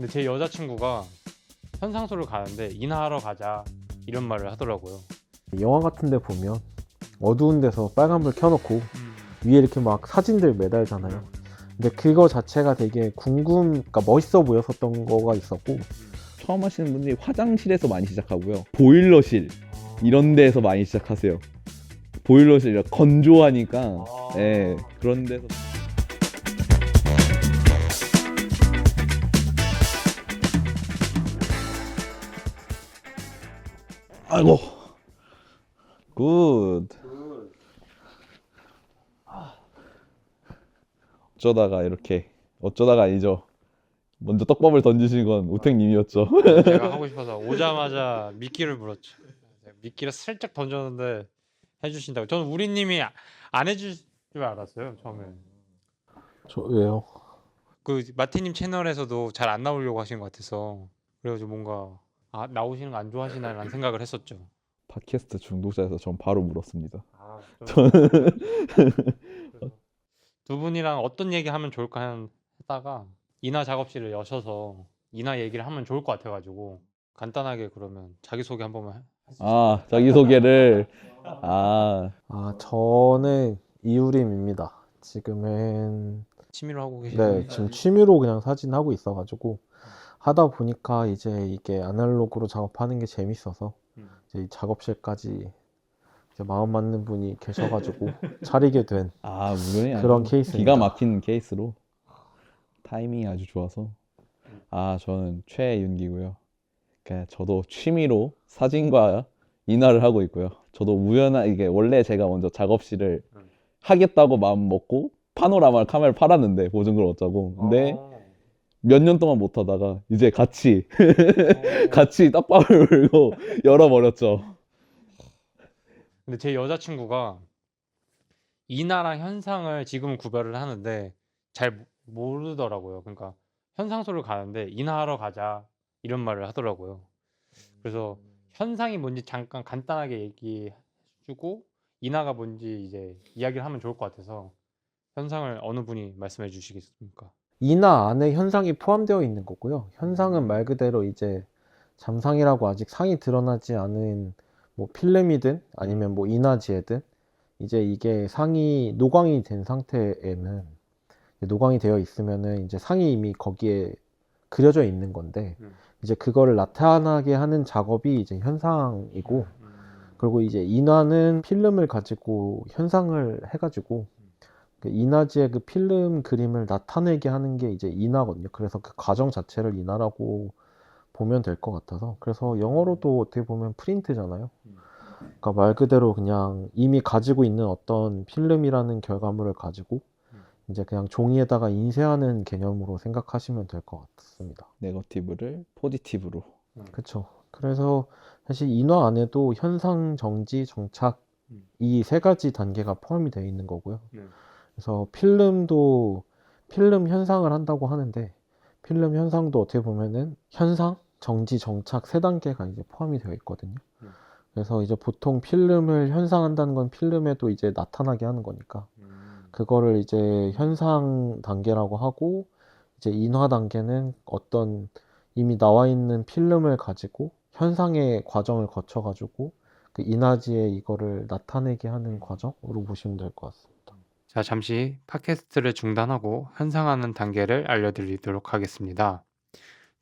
근데 제 여자친구가 현상소를 가는데 인하하러 가자 이런 말을 하더라고요. 영화 같은 데 보면 어두운 데서 빨간불 켜놓고 위에 이렇게 막 사진들 매달잖아요. 근데 그거 자체가 되게 그러니까 멋있어 보였었던 거가 있었고, 처음 하시는 분들이 화장실에서 많이 시작하고요. 보일러실 이런 데에서 많이 시작하세요. 보일러실이라 건조하니까 예, 그런 데서 아이고 굿. 어쩌다가 아니죠. 먼저 떡밥을 던지신 건 우택님이었죠. 제가 하고 싶어서 오자마자 미끼를 물었죠. 미끼를 살짝 던졌는데 해주신다고. 저는 우리님이 안 해줄 줄 알았어요 처음에. 저 왜요? 그 마티님 채널에서도 잘 안 나오려고 하시는 것 같아서 그래가지고 뭔가 나오시는 거 안 좋아하시나라는 생각을 했었죠. 팟캐스트 중독자에서 전 바로 물었습니다. 두 분이랑 어떤 얘기 하면 좋을까 하다가 인하 작업실을 여셔서 인하 얘기를 하면 좋을 것 같아가지고 간단하게 그러면 자기소개 한 번만 아, 자기소개를 저는 이유림입니다. 지금은 취미로 하고 계시는 지금 취미로 그냥 사진 하고 있어가지고 하다 보니까 이제 이게 아날로그로 작업하는 게 재밌어서 이제 이 작업실까지 이제 마음 맞는 분이 계셔가지고 차리게 된 우연히 그런 아주 케이스입니다. 기가 막힌 케이스로 타이밍이 아주 좋아서 저는 최윤기고요. 그러니까 저도 취미로 사진과 인화를 하고 있고요. 저도 이게 원래 제가 먼저 작업실을 하겠다고 마음 먹고 파노라마 카메라를 팔았는데 보증금을 얻자고. 근데 몇 년 동안 못 하다가 이제 같이 떡밥을 물고 열어버렸죠. 근데 제 여자친구가 인하랑 현상을 지금은 구별을 하는데 잘 모르더라고요. 그러니까 현상소를 가는데 인하하러 가자 이런 말을 하더라고요. 그래서 현상이 뭔지 잠깐 간단하게 얘기해주고 인하가 뭔지 이제 이야기를 하면 좋을 것 같아서 현상을 어느 분이 말씀해 주시겠습니까? 인화 안에 현상이 포함되어 있는 거고요. 현상은 말 그대로 이제 잠상이라고 아직 상이 드러나지 않은 뭐 필름이든 아니면 뭐 인화지회든 이제 이게 상이 노광이 된 상태에는 노광이 되어 있으면은 이제 상이 이미 거기에 그려져 있는 건데 이제 그거를 나타나게 하는 작업이 이제 현상이고, 그리고 이제 인화는 필름을 가지고 현상을 해가지고 그 인화지의 그 필름 그림을 나타내게 하는 게 이제 인화거든요. 그래서 그 과정 자체를 인화라고 보면 될 것 같아서, 그래서 영어로도 어떻게 보면 프린트잖아요. 그러니까 말 그대로 그냥 이미 가지고 있는 어떤 필름이라는 결과물을 가지고 이제 그냥 종이에다가 인쇄하는 개념으로 생각하시면 될 것 같습니다. 네거티브를 포지티브로. 그렇죠. 그래서 사실 인화 안에도 현상, 정지, 정착 이 세 가지 단계가 포함이 되어 있는 거고요. 그래서 필름도 필름 현상을 한다고 하는데 필름 현상도 어떻게 보면은 현상, 정지, 정착 세 단계가 이제 포함이 되어 있거든요. 그래서 이제 보통 필름을 현상한다는 건 필름에도 이제 나타나게 하는 거니까 그거를 이제 현상 단계라고 하고, 이제 인화 단계는 어떤 이미 나와 있는 필름을 가지고 현상의 과정을 거쳐 가지고 그 인화지에 이거를 나타내게 하는 과정으로 보시면 될 것 같습니다. 자, 잠시 팟캐스트를 중단하고 현상하는 단계를 알려드리도록 하겠습니다.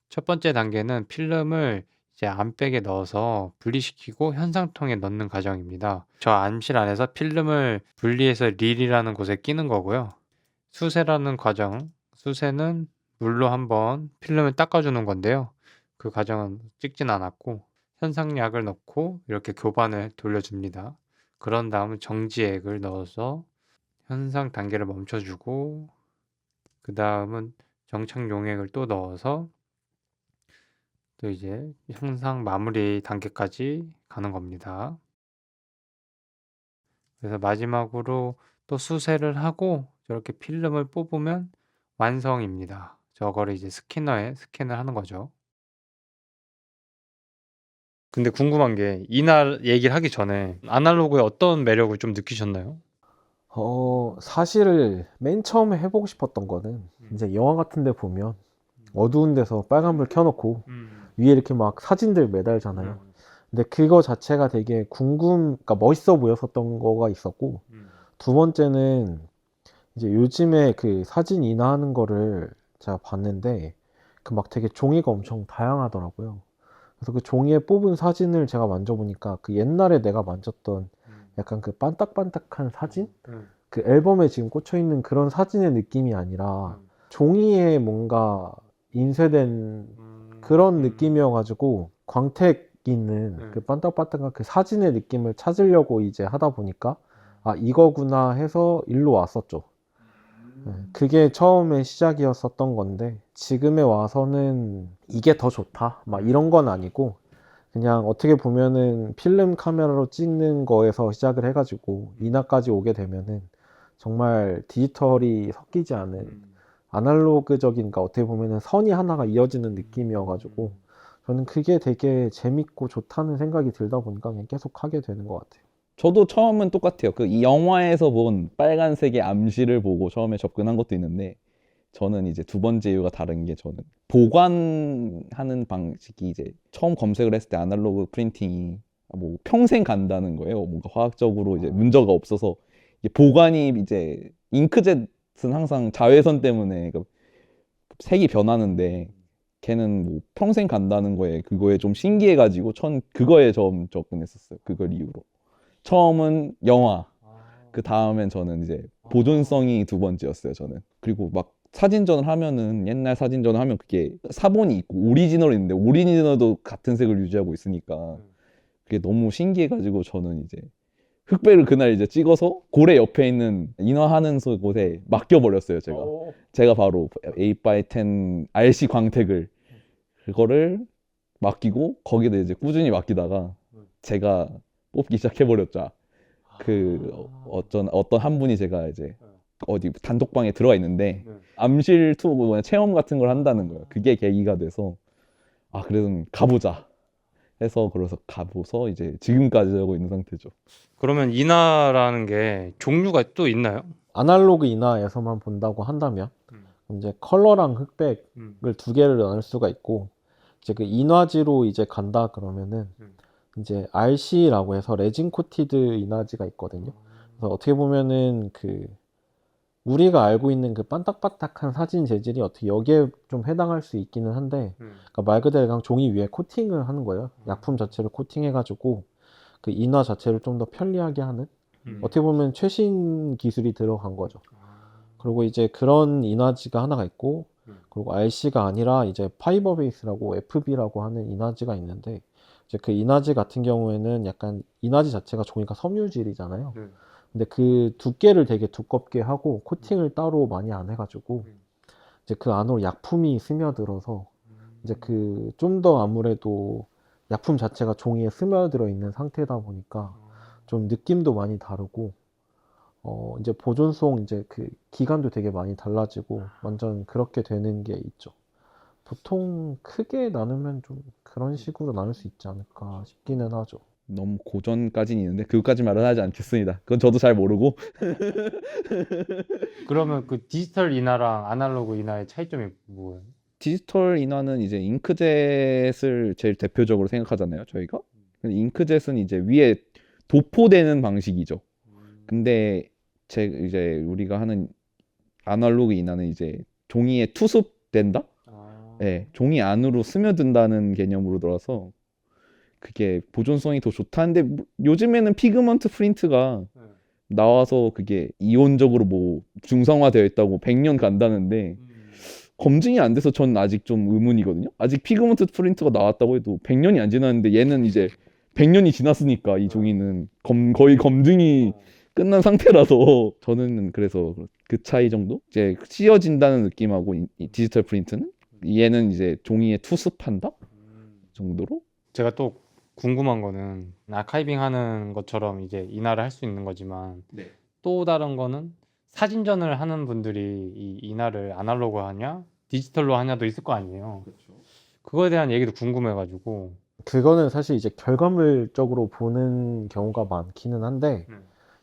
첫 번째 단계는 필름을 이제 암백에 넣어서 분리시키고 현상통에 넣는 과정입니다. 저 암실 안에서 필름을 분리해서 릴이라는 곳에 끼는 거고요. 수세라는 과정, 수세는 물로 한번 필름을 닦아주는 건데요. 그 과정은 찍진 않았고 현상약을 넣고 이렇게 교반을 돌려줍니다. 그런 다음 정지액을 넣어서 현상 단계를 멈춰주고 그 다음은 정착 용액을 또 넣어서 또 이제 현상 마무리 단계까지 가는 겁니다. 그래서 마지막으로 또 수세를 하고 저렇게 필름을 뽑으면 완성입니다. 저거를 이제 스캐너에 스캔을 하는 거죠. 근데 궁금한 게 이날 얘기를 하기 전에 아날로그의 어떤 매력을 좀 느끼셨나요? 사실 맨 처음에 해보고 싶었던 거는 이제 영화 같은 데 보면 어두운 데서 빨간불 켜놓고 위에 이렇게 막 사진들 매달잖아요. 근데 그거 자체가 되게 그러니까 멋있어 보였었던 거가 있었고, 두 번째는 이제 요즘에 그 사진 인화하는 거를 제가 봤는데, 그 막 되게 종이가 엄청 다양하더라고요. 그래서 그 종이에 뽑은 사진을 제가 만져보니까 그 옛날에 내가 만졌던 약간 그 반딱반딱한 사진? 그 앨범에 지금 꽂혀 있는 그런 사진의 느낌이 아니라 종이에 뭔가 인쇄된 그런 느낌이어가지고 광택 있는 그 반딱반딱한 그 사진의 느낌을 찾으려고 이제 하다 보니까 아, 이거구나 해서 일로 왔었죠. 네, 그게 처음에 시작이었었던 건데 지금에 와서는 이게 더 좋다 막 이런 건 아니고 그냥 어떻게 보면은 필름 카메라로 찍는 거에서 시작을 해가지고 인화까지 오게 되면은 정말 디지털이 섞이지 않은 아날로그적인, 그러니까 어떻게 보면은 선이 하나가 이어지는 느낌이어가지고 저는 그게 되게 재밌고 좋다는 생각이 들다 보니까 그냥 계속 하게 되는 것 같아요. 저도 처음은 똑같아요. 그 이 영화에서 본 빨간색의 암시를 보고 처음에 접근한 것도 있는데, 저는 이제 두 번째 이유가 다른 게, 저는 보관하는 방식이 이제 처음 검색을 했을 때 아날로그 프린팅이 뭐 평생 간다는 거예요. 뭔가 화학적으로 이제 문제가 없어서. 이게 보관이 이제 잉크젯은 항상 자외선 때문에 그 색이 변하는데, 걔는 뭐 평생 간다는 거에, 그거에 좀 신기해가지고 그거에 처음 접근했었어요. 그걸 이유로. 처음은 영화, 그 다음엔 저는 이제 보존성이 두 번째였어요, 저는. 그리고 막 사진전을 하면은, 옛날 사진전을 하면 그게 사본이 있고 오리지널이 있는데 오리지널도 같은 색을 유지하고 있으니까 그게 너무 신기해가지고, 저는 이제 흑백을 그날 이제 찍어서 고래 옆에 있는 인화하는 곳에 맡겨버렸어요, 제가. 제가 바로 8x10 RC 광택을, 그거를 맡기고 거기다 이제 꾸준히 맡기다가 제가 뽑기 시작해버렸죠. 어떤 한 분이, 제가 이제 어디 단톡방에 들어가 있는데 암실 투어 뭐냐 체험 같은 걸 한다는 거예요. 그게 계기가 돼서 아, 그래도 가보자 해서, 그래서 가보서 이제 지금까지 하고 있는 상태죠. 그러면 인화라는 게 종류가 또 있나요? 아날로그 인화에서만 본다고 한다면 이제 컬러랑 흑백을 두 개를 나눌 수가 있고, 이제 그 인화지로 이제 간다 그러면은 이제 RC라고 해서 레진 코티드 인화지가 있거든요. 그래서 어떻게 보면은 그 우리가 알고 있는 그 반딱반딱한 사진 재질이 어떻게 여기에 좀 해당할 수 있기는 한데, 그러니까 말 그대로 그냥 종이 위에 코팅을 하는 거예요. 약품 자체를 코팅해가지고 그 인화 자체를 좀 더 편리하게 하는, 어떻게 보면 최신 기술이 들어간 거죠. 그리고 이제 그런 인화지가 하나가 있고, 그리고 RC가 아니라 이제 파이버 베이스라고 FB라고 하는 인화지가 있는데, 이제 그 인화지 같은 경우에는 약간 인화지 자체가 종이가 섬유질이잖아요. 근데 그 두께를 되게 두껍게 하고 코팅을 따로 많이 안 해가지고 이제 그 안으로 약품이 스며들어서 이제 그 좀 더 아무래도 약품 자체가 종이에 스며들어 있는 상태다 보니까 좀 느낌도 많이 다르고 이제 보존성, 이제 그 기간도 되게 많이 달라지고 완전 그렇게 되는 게 있죠. 보통 크게 나누면 좀 그런 식으로 나눌 수 있지 않을까 싶기는 하죠. 너무 고전까지는 있는데 그것까지 말은 하지 않겠습니다. 그건 저도 잘 모르고. 그러면 그 디지털 인화랑 아날로그 인화의 차이점이 뭐예요? 디지털 인화는 이제 잉크젯을 제일 대표적으로 생각하잖아요, 저희가. 근데 잉크젯은 이제 위에 도포되는 방식이죠. 근데 이제 우리가 하는 아날로그 인화는 이제 종이에 투습된다? 네, 종이 안으로 스며든다는 개념으로 들어서 그게 보존성이 더 좋다는데, 요즘에는 피그먼트 프린트가 나와서 그게 이온적으로 뭐 중성화되어 있다고 100년 간다는데 검증이 안 돼서 전 아직 좀 의문이거든요. 아직 피그먼트 프린트가 나왔다고 해도 100년이 안 지났는데, 얘는 이제 100년이 지났으니까 이 종이는 거의 검증이 끝난 상태라서, 저는 그래서 그 차이 정도? 이제 씌어진다는 느낌하고 이 디지털 프린트는, 얘는 이제 종이에 투습한다 정도로. 제가 또 궁금한 거는 아카이빙 하는 것처럼 이제 인화를 할 수 있는 거지만 또 다른 거는 사진전을 하는 분들이 이 인화를 아날로그 하냐 디지털로 하냐도 있을 거 아니에요. 그거에 대한 얘기도 궁금해가지고. 그거는 사실 이제 결과물적으로 보는 경우가 많기는 한데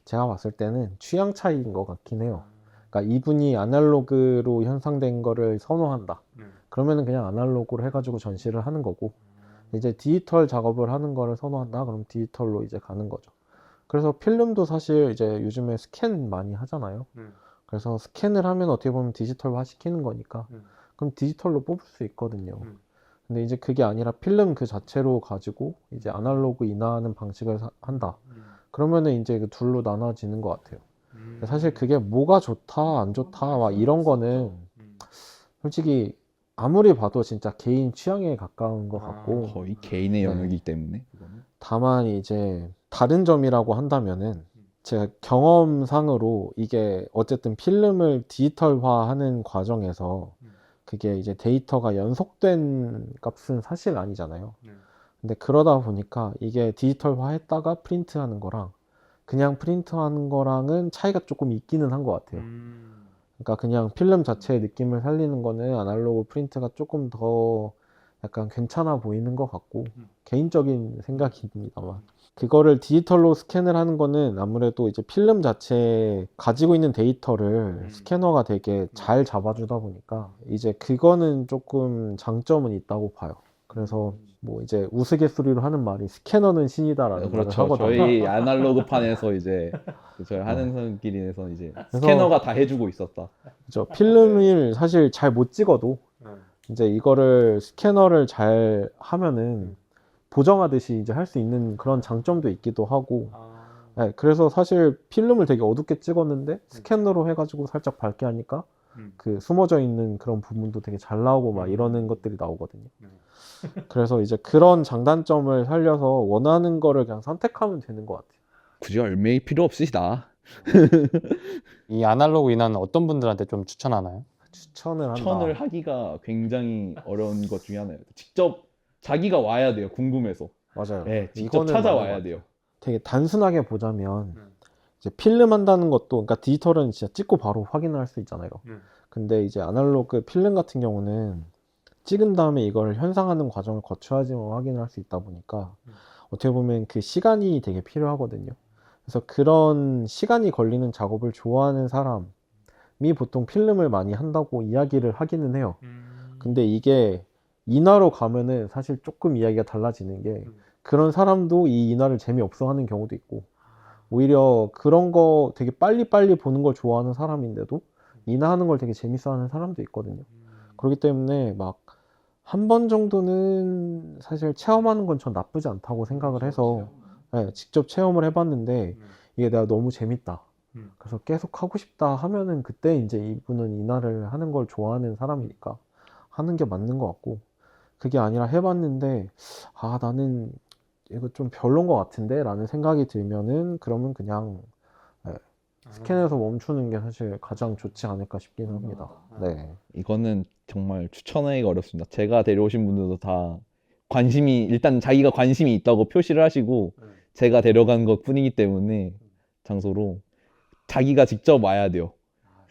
제가 봤을 때는 취향 차이인 것 같긴 해요. 그러니까 이분이 아날로그로 현상된 거를 선호한다. 그러면은 그냥 아날로그로 해가지고 전시를 하는 거고, 이제 디지털 작업을 하는 거를 선호한다? 그럼 디지털로 이제 가는 거죠. 그래서 필름도 사실 이제 요즘에 스캔 많이 하잖아요. 그래서 스캔을 하면 어떻게 보면 디지털화 시키는 거니까, 그럼 디지털로 뽑을 수 있거든요. 근데 이제 그게 아니라 필름 그 자체로 가지고 이제 아날로그 인화하는 방식을 한다. 그러면은 이제 그 둘로 나눠지는 것 같아요. 사실 그게 뭐가 좋다, 안 좋다, 막 이런 거는 솔직히 아무리 봐도 진짜 개인 취향에 가까운 것 같고, 거의 개인의 네. 영역이기 때문에 그거는. 다만 이제 다른 점이라고 한다면은 제가 경험상으로 이게 어쨌든 필름을 디지털화하는 과정에서 그게 이제 데이터가 연속된 값은 사실 아니잖아요. 근데 그러다 보니까 이게 디지털화 했다가 프린트하는 거랑 그냥 프린트하는 거랑은 차이가 조금 있기는 한 것 같아요. 그러니까 그냥 필름 자체의 느낌을 살리는 거는 아날로그 프린트가 조금 더 약간 괜찮아 보이는 것 같고, 개인적인 생각입니다만. 그거를 디지털로 스캔을 하는 거는 아무래도 이제 필름 자체에 가지고 있는 데이터를 스캐너가 되게 잘 잡아주다 보니까 이제 그거는 조금 장점은 있다고 봐요. 그래서 뭐 이제 우스갯소리로 하는 말이 스캐너는 신이다라는 말을 그렇죠. 하거든요. 저희 아날로그판에서 이제 저희 하는 사람끼리에서 이제 스캐너가 다 해주고 있었다. 그죠. 필름을 사실 잘 못 찍어도 이제 이거를 스캐너를 잘 하면은 보정하듯이 이제 할 수 있는 그런 장점도 있기도 하고, 네, 그래서 사실 필름을 되게 어둡게 찍었는데 스캐너로 해가지고 살짝 밝게 하니까 그 숨어져 있는 그런 부분도 되게 잘 나오고 막 이러는 것들이 나오거든요. 그래서 이제 그런 장단점을 살려서 원하는 거를 그냥 선택하면 되는 것 같아요. 굳이 얼매일 필요 없으시다. 이 아날로그 인화는 어떤 분들한테 좀 추천하나요? 추천을 한다. 추천을 하기가 굉장히 어려운 것 중에 하나예요. 직접 자기가 와야 돼요. 궁금해서. 맞아요. 네, 직접 이거는 찾아와야 맞는 것 돼요. 되게 단순하게 보자면 이제 필름 한다는 것도, 그러니까 디지털은 진짜 찍고 바로 확인을 할 수 있잖아요. 근데 이제 아날로그 필름 같은 경우는 찍은 다음에 이걸 현상하는 과정을 거쳐야지만 확인을 할 수 있다 보니까 어떻게 보면 그 시간이 되게 필요하거든요. 그래서 그런 시간이 걸리는 작업을 좋아하는 사람이 보통 필름을 많이 한다고 이야기를 하기는 해요. 근데 이게 인화로 가면은 사실 조금 이야기가 달라지는 게, 그런 사람도 이 인화를 재미없어 하는 경우도 있고, 오히려 그런 거 되게 빨리빨리 보는 걸 좋아하는 사람인데도 인화하는 걸 되게 재밌어 하는 사람도 있거든요. 그렇기 때문에 막 한 번 정도는 사실 체험하는 건 전 나쁘지 않다고 생각을 해서, 네, 직접 체험을 해봤는데 이게 내가 너무 재밌다, 그래서 계속 하고 싶다 하면은 그때 이제 이분은 인화를 하는 걸 좋아하는 사람이니까 하는 게 맞는 것 같고, 그게 아니라 해봤는데 아 나는 이거 좀 별론 것 같은데 라는 생각이 들면은 그러면 그냥, 네, 스캔에서 멈추는 게 사실 가장 좋지 않을까 싶긴 합니다. 네. 이거는 정말 추천하기가 어렵습니다. 제가 데려오신 분들도 다 관심이, 일단 자기가 관심이 있다고 표시를 하시고 제가 데려간 것 뿐이기 때문에 장소로 자기가 직접 와야 돼요.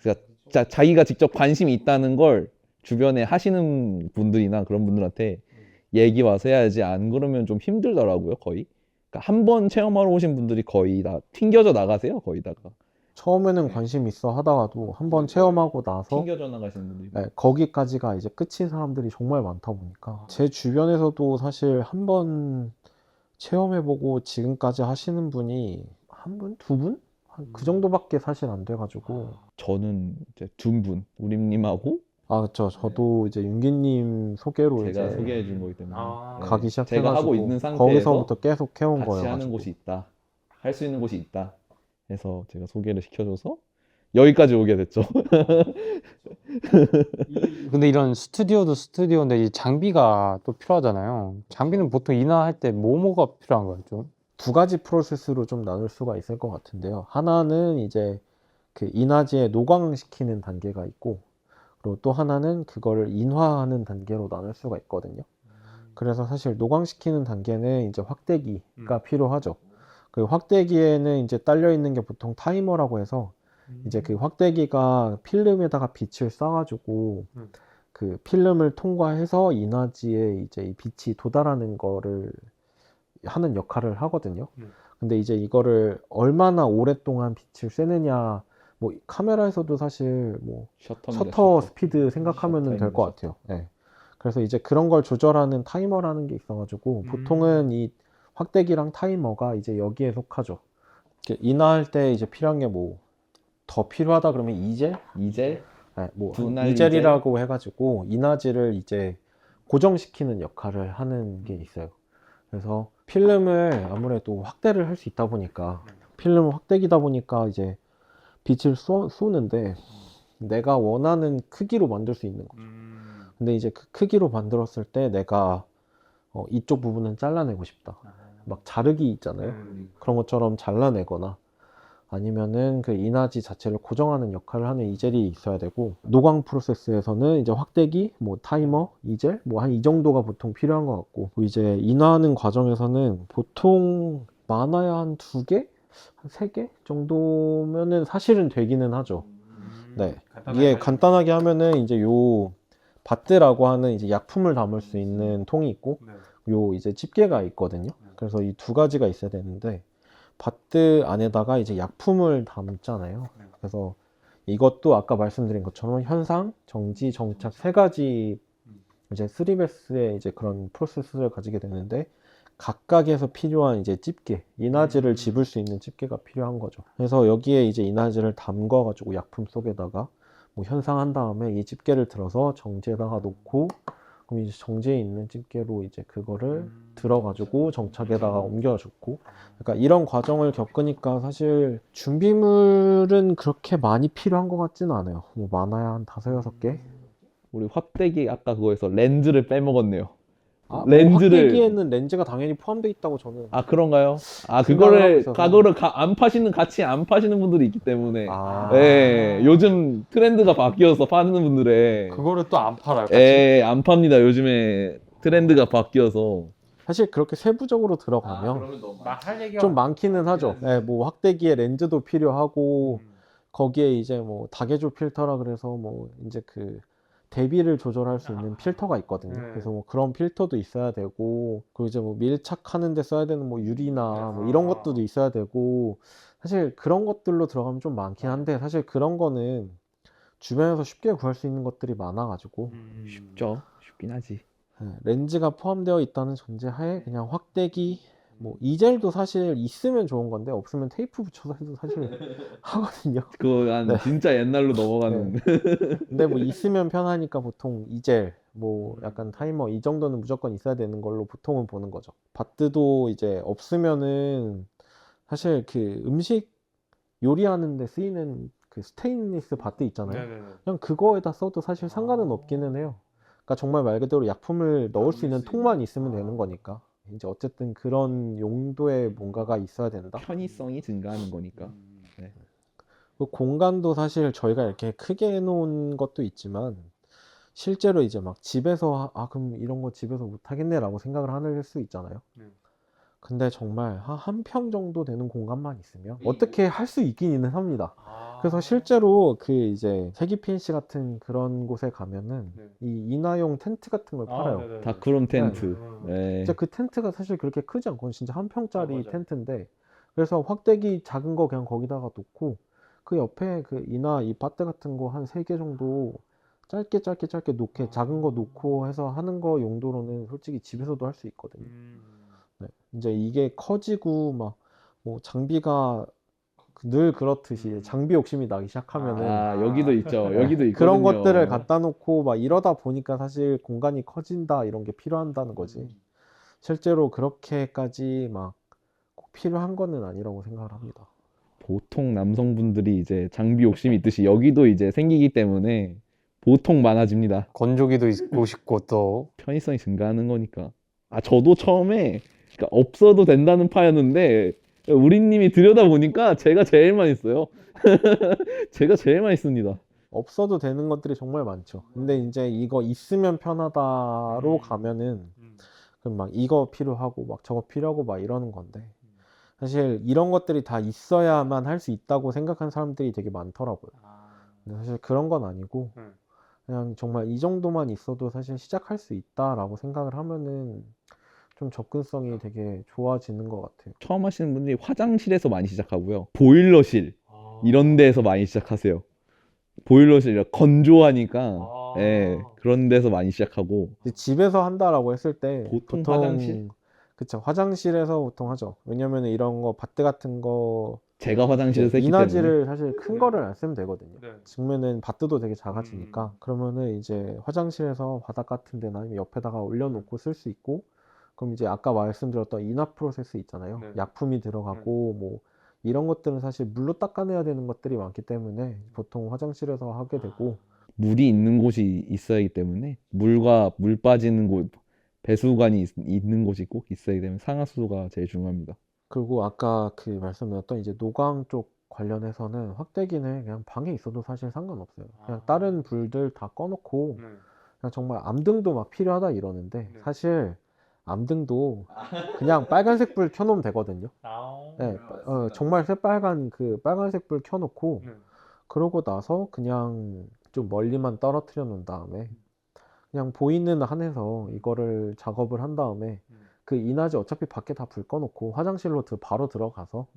그러니까 자기가 직접 관심이 있다는 걸 주변에 하시는 분들이나 그런 분들한테 얘기 와서 해야지, 안 그러면 좀 힘들더라고요, 거의. 그러니까 한 번 체험하러 오신 분들이 거의 다 튕겨져 나가세요, 거의 다가. 처음에는 관심 있어 하다가도 한번 체험하고 나서, 튕겨져 나가시는 분들이. 네, 거기까지가 이제 끝인 사람들이 정말 많다 보니까 제 주변에서도 사실 한번 체험해보고 지금까지 하시는 분이 한 분? 두 분? 그 정도밖에 사실 안 돼가지고. 저는 이제 두 분, 우림님하고 아, 그쵸. 저도 이제 윤기님 소개로 제가 이제 소개해 준 거기 때문에 가기 제가 하고 있는 시작해가지고 상태에서 거기서부터 계속 해온 같이 하는 거여가지고. 곳이 있다, 할 수 있는 곳이 있다 해서 제가 소개를 시켜줘서 여기까지 오게 됐죠. 근데 이런 스튜디오도 스튜디오인데 이 장비가 또 필요하잖아요. 장비는 보통 인화할 때 뭐가 필요한 거예요, 좀? 두 가지 프로세스로 좀 나눌 수가 있을 것 같은데요. 하나는 이제 그 인화지에 노광시키는 단계가 있고, 그리고 또 하나는 그거를 인화하는 단계로 나눌 수가 있거든요. 그래서 사실 노광시키는 단계는 이제 확대기가 필요하죠. 그 확대기에는 이제 딸려 있는 게 보통 타이머라고 해서 이제 그 확대기가 필름에다가 빛을 쏴가지고 그 필름을 통과해서 인화지에 이제 이 빛이 도달하는 거를 하는 역할을 하거든요. 근데 이제 이거를 얼마나 오랫동안 빛을 쐬느냐, 뭐 카메라에서도 사실 뭐 셔터입니다, 셔터 셔터. 스피드 생각하면 될 셔터입니다, 것 셔터. 같아요. 네. 그래서 이제 그런 걸 조절하는 타이머라는 게 있어가지고 보통은 이 확대기랑 타이머가 이제 여기에 속하죠. 이렇게 인하할 때 이제 필요한 게 뭐 더 필요하다 그러면 이젤? 이젤? 네, 뭐 분할 이젤이라고 해가지고 인화질을 이제 고정시키는 역할을 하는 게 있어요. 그래서 필름을 아무래도 확대를 할 수 있다 보니까 필름 확대기다 보니까 이제 빛을 쏘는데 내가 원하는 크기로 만들 수 있는 거죠. 근데 이제 그 크기로 만들었을 때 내가 이쪽 부분은 잘라내고 싶다. 막 자르기 있잖아요. 그런 것처럼 잘라내거나 아니면은 그 인화지 자체를 고정하는 역할을 하는 이젤이 있어야 되고, 노광 프로세스에서는 이제 확대기, 뭐 타이머, 이젤, 뭐 한 이 정도가 보통 필요한 것 같고, 이제 인화하는 과정에서는 보통 많아야 한 2개? 한 3개 정도면은 사실은 되기는 하죠. 네. 이게 간단하게 하면은 이제 요 바트라고 하는 이제 약품을 담을 수 있는 통이 있고, 요 이제 집게가 있거든요. 그래서 이 2가지가 있어야 되는데, 바트 안에다가 이제 약품을 담잖아요. 그래서 이것도 아까 말씀드린 것처럼 현상, 정지, 정착 3가지 이제 3베스의 이제 그런 프로세스를 가지게 되는데, 각각에서 필요한 이제 집게, 인화질을 집을 수 있는 집게가 필요한 거죠. 그래서 여기에 이제 인화질을 담궈 가지고 약품 속에다가 뭐 현상한 다음에 이 집게를 들어서 정지에다가 놓고, 그럼 이제 정지에 있는 집게로 이제 그거를 들어가지고 정착에다가 옮겨주고, 그러니까 이런 과정을 겪으니까 사실 준비물은 그렇게 많이 필요한 것 같지는 않아요. 뭐 많아야 한 5-6개? 우리 확대기 아까 그거에서 렌즈를 빼먹었네요. 뭐 렌즈를 확대기에는 렌즈가 당연히 포함되어 있다고 저는. 아 그런가요? 아 생각을 하고 그거를 있어서. 안 파시는 같이 안 파시는 분들이 있기 때문에 아. 예, 요즘 트렌드가 바뀌어서 파는 분들의 그거를 또 안 팔아요, 같이? 예, 안 팝니다. 요즘에 트렌드가 바뀌어서 사실 그렇게 세부적으로 들어가면 할 얘기가 좀 많기는 하죠. 네, 뭐 확대기에 렌즈도 필요하고, 거기에 이제 뭐 다계조 필터라 그래서 뭐 이제 그 대비를 조절할 수 있는 필터가 있거든요. 그래서 뭐 그런 필터도 있어야 되고, 그리고 이제 뭐 밀착하는 데 써야 되는 뭐 유리나 뭐 이런 것들도 있어야 되고, 사실 그런 것들로 들어가면 좀 많긴 한데, 사실 그런 거는 주변에서 쉽게 구할 수 있는 것들이 많아가지고, 쉽죠. 쉽긴 하지. 네, 렌즈가 포함되어 있다는 전제하에 그냥 확대기, 뭐 이젤도 사실 있으면 좋은 건데 없으면 테이프 붙여서 해도 사실 하거든요. 그거 한 네. 진짜 옛날로 넘어가는 근데 뭐 있으면 편하니까 보통 이젤, 뭐 약간 타이머 이 정도는 무조건 있어야 되는 걸로 보통은 보는 거죠. 바트도 이제 없으면은 사실 그 음식 요리하는 데 쓰이는 그 스테인리스 바트 있잖아요. 그냥 그거에다 써도 사실 상관은 없기는 해요. 그러니까 정말 말 그대로 약품을 넣을 수 있는 통만 있으면 되는 거니까. 이제 어쨌든 그런 용도의 뭔가가 있어야 된다. 편의성이 증가하는 거니까. 그 공간도 사실 저희가 이렇게 크게 해놓은 것도 있지만, 실제로 이제 막 집에서 그럼 이런 거 집에서 못 하겠네 라고 생각을 하실 수 있잖아요. 근데 정말 한 평 정도 되는 공간만 있으면 어떻게 할 수 있기는 합니다. 그래서 실제로 그 이제 세기 PNC 같은 그런 곳에 가면은 이 인화용 텐트 같은 걸 팔아요. 다크룸 텐트. 네. 진짜 그 텐트가 사실 그렇게 크지 않고 진짜 한 평짜리 맞아요. 텐트인데, 그래서 확대기 작은 거 그냥 거기다가 놓고 그 옆에 그 인화 이 바트 같은 거 한 3개 정도 짧게 놓게 작은 거 놓고 해서 하는 거 용도로는 솔직히 집에서도 할 수 있거든요. 네. 이제 이게 커지고 막 뭐 장비가 늘 그렇듯이 장비 욕심이 나기 시작하면은 아, 여기도 있죠. 네, 여기도 그런 있거든요. 것들을 갖다 놓고 막 이러다 보니까 사실 공간이 커진다 이런 게 필요한다는 거지. 실제로 그렇게까지 막 꼭 필요한 거는 아니라고 생각을 합니다. 보통 남성분들이 이제 장비 욕심이 있듯이 여기도 이제 생기기 때문에 보통 많아집니다. 건조기도 있고 싶고 또 편의성이 증가하는 거니까. 아, 저도 처음에 그러니까 없어도 된다는 파였는데 우리님이 들여다보니까 제가 제일 많이 써요. 제가 제일 많이 씁니다. 없어도 되는 것들이 정말 많죠. 근데 이제 이거 있으면 편하다로 가면은 그럼 막 이거 필요하고 막 저거 필요하고 막 이러는 건데, 사실 이런 것들이 다 있어야만 할 수 있다고 생각하는 사람들이 되게 많더라고요. 근데 사실 그런 건 아니고 그냥 정말 이 정도만 있어도 사실 시작할 수 있다라고 생각을 하면은 좀 접근성이 되게 좋아지는 것 같아요. 처음 하시는 분들이 화장실에서 많이 시작하고요. 보일러실 이런 데에서 많이 시작하세요. 보일러실 건조하니까 예, 그런 데서 많이 시작하고 이제 집에서 한다라고 했을 때 보통 화장실? 그쵸, 화장실에서 보통 하죠. 왜냐면 이런 거 바트 같은 거 제가 화장실에서 했기 때문에 이나지를 사실 큰 거를 안 쓰면 되거든요. 네. 증면은 바트도 되게 작아지니까 그러면은 이제 화장실에서 바닥 같은 데나 아니면 옆에다가 올려놓고 쓸 수 있고, 그럼 이제 아까 말씀드렸던 이나 프로세스 있잖아요. 네. 약품이 들어가고 뭐 이런 것들은 사실 물로 닦아내야 되는 것들이 많기 때문에 보통 화장실에서 하게 되고, 물이 있는 곳이 있어야 하기 때문에 물과 물 빠지는 곳, 배수관이 있는 곳이 꼭 있어야 되면 상하수도가 제일 중요합니다. 그리고 아까 그 말씀드렸던 이제 노광 쪽 관련해서는 확대기는 그냥 방에 있어도 사실 상관없어요. 그냥 다른 불들 다 꺼놓고 그냥 정말 암등도 막 필요하다 이러는데 사실 암등도 그냥 빨간색 불 켜놓으면 되거든요. 네, 정말 새빨간 그 빨간색 불 켜놓고 그러고 나서 그냥 좀 멀리만 떨어뜨려 놓은 다음에 그냥 보이는 한에서 이거를 작업을 한 다음에 그 이나지 어차피 밖에 다 불 꺼놓고 화장실로 바로 들어가서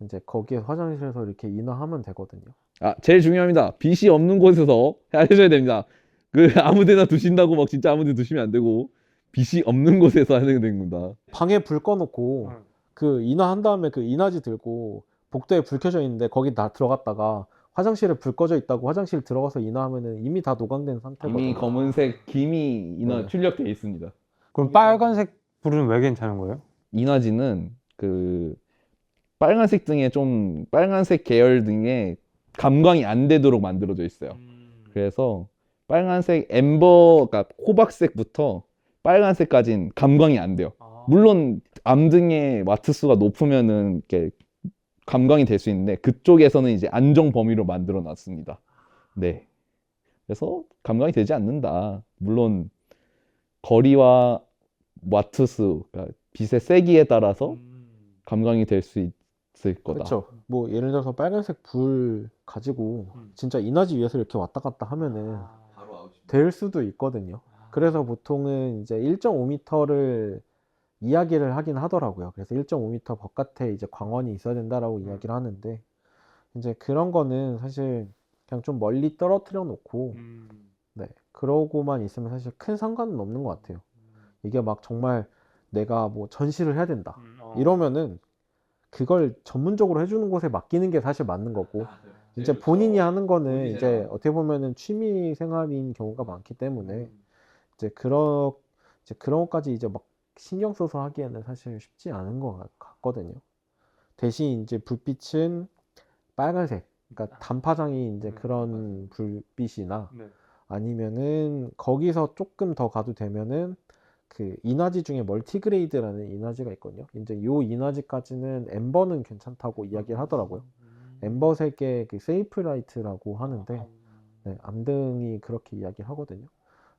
이제 거기에 화장실에서 이렇게 인화하면 되거든요. 아, 제일 중요합니다. 빛이 없는 곳에서 하셔야 됩니다. 그 아무 데나 두신다고 막 진짜 아무 데 두시면 안 되고 빛이 없는 곳에서 하는 게 됩니다. 방에 불 꺼놓고 그 인화한 다음에 그 인화지 들고 복도에 불 켜져 있는데 거기 다 들어갔다가 화장실에 불 꺼져 있다고 화장실 들어가서 인화하면은 이미 다 노광된 상태거든요. 이미 검은색 김이 인화 네. 출력되어 있습니다. 그럼 빨간색 불은 왜 괜찮은 거예요? 인화지는 그 빨간색 등에 좀 빨간색 계열 등에 감광이 안 되도록 만들어져 있어요. 그래서 빨간색 엠버, 그러니까 호박색부터 빨간색까지는 감광이 안 돼요. 물론 암등의 와트수가 높으면은 이렇게 감광이 될 수 있는데 그쪽에서는 이제 안정 범위로 만들어 놨습니다. 네. 그래서 감광이 되지 않는다. 물론 거리와 와트수, 그러니까 빛의 세기에 따라서 감광이 될 수 있을 거다. 그렇죠. 뭐 예를 들어서 빨간색 불 가지고 진짜 인화지 위에서 이렇게 왔다 갔다 하면은 될 수도 있거든요. 그래서 보통은 이제 1.5m를 이야기를 하긴 하더라고요. 그래서 1.5m 바깥에 이제 광원이 있어야 된다라고 이야기를 하는데, 이제 그런 거는 사실 그냥 좀 멀리 떨어뜨려 놓고 네, 그러고만 있으면 사실 큰 상관은 없는 것 같아요. 이게 막 정말 내가 뭐 전시를 해야 된다 이러면은 그걸 전문적으로 해주는 곳에 맡기는 게 사실 맞는 거고, 이제 본인이 하는 거는 이제 어떻게 보면은 취미 생활인 경우가 많기 때문에 이제 그런 것까지 이제 막 신경 써서 하기에는 사실 쉽지 않은 것 같거든요. 대신 이제 불빛은 빨간색, 그러니까 단파장이 이제 그런 불빛이나 아니면은 거기서 조금 더 가도 되면은 그 인화지 중에 멀티그레이드라는 인화지가 있거든요. 이제 요 인화지까지는 엠버는 괜찮다고 이야기를 하더라고요. 엠버색의 그 세이프라이트라고 하는데 네, 암등이 그렇게 이야기를 하거든요.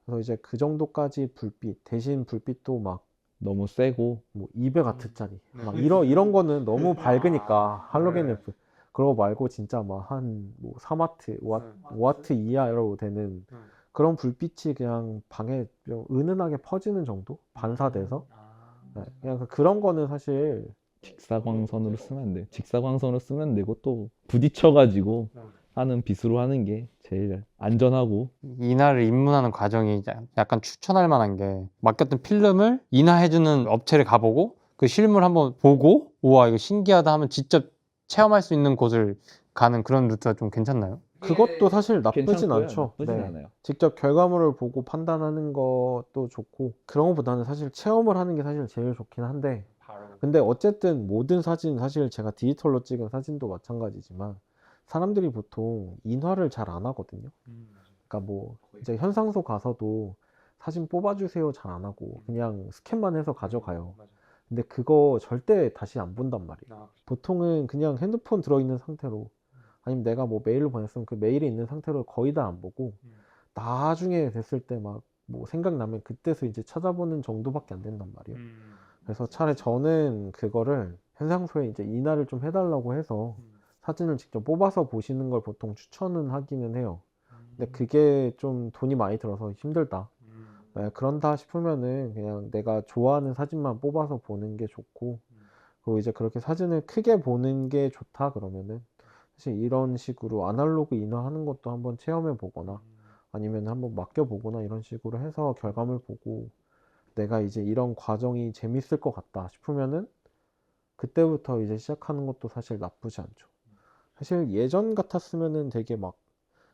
그래서 이제 그 정도까지 불빛, 대신 불빛도 막 너무 세고 뭐 200와트짜리 막 이런 거는 너무 밝으니까 할로겐 램프, 그러고 말고 진짜 막 한 뭐 3와트, 5와트 이하로 되는 그런 불빛이 그냥 방에 좀 은은하게 퍼지는 정도? 반사돼서? 네, 그냥 그런 거는 사실 직사광선으로 쓰면 안 돼. 직사광선으로 쓰면 되고 또 부딪혀가지고 하는 빛으로 하는 게 제일 안전하고 인화를 입문하는 과정이 약간 추천할 만한 게, 맡겼던 필름을 인화해주는 업체를 가보고 그 실물 한번 보고 우와 이거 신기하다 하면 직접 체험할 수 있는 곳을 가는 그런 루트가 좀 괜찮나요? 그것도 사실 나쁘진 괜찮고요. 않죠. 나쁘진 네. 않아요. 직접 결과물을 보고 판단하는 것도 좋고, 그런 것보다는 사실 체험을 하는 게 사실 제일 좋긴 한데, 근데 어쨌든 모든 사진, 사실 제가 디지털로 찍은 사진도 마찬가지지만 사람들이 보통 인화를 잘 안 하거든요. 그러니까 뭐 이제 현상소 가서도 사진 뽑아주세요 잘 안 하고 그냥 스캔만 해서 가져가요. 근데 그거 절대 다시 안 본단 말이에요. 보통은 그냥 핸드폰 들어있는 상태로, 아니면 내가 뭐 메일로 보냈으면 그 메일에 있는 상태로 거의 다 안 보고 나중에 됐을 때 막 뭐 생각나면 그때서 이제 찾아보는 정도밖에 안 된단 말이에요. 그래서 차라리 저는 그거를 현상소에 이제 인화를 좀 해달라고 해서 사진을 직접 뽑아서 보시는 걸 보통 추천은 하기는 해요. 근데 그게 좀 돈이 많이 들어서 힘들다. 네, 그런다 싶으면은 그냥 내가 좋아하는 사진만 뽑아서 보는 게 좋고, 그리고 이제 그렇게 사진을 크게 보는 게 좋다 그러면은 사실 이런 식으로 아날로그 인화하는 것도 한번 체험해 보거나, 아니면 한번 맡겨보거나 이런 식으로 해서 결과물 보고 내가 이제 이런 과정이 재밌을 것 같다 싶으면은 그때부터 이제 시작하는 것도 사실 나쁘지 않죠. 사실 예전 같았으면은 되게 막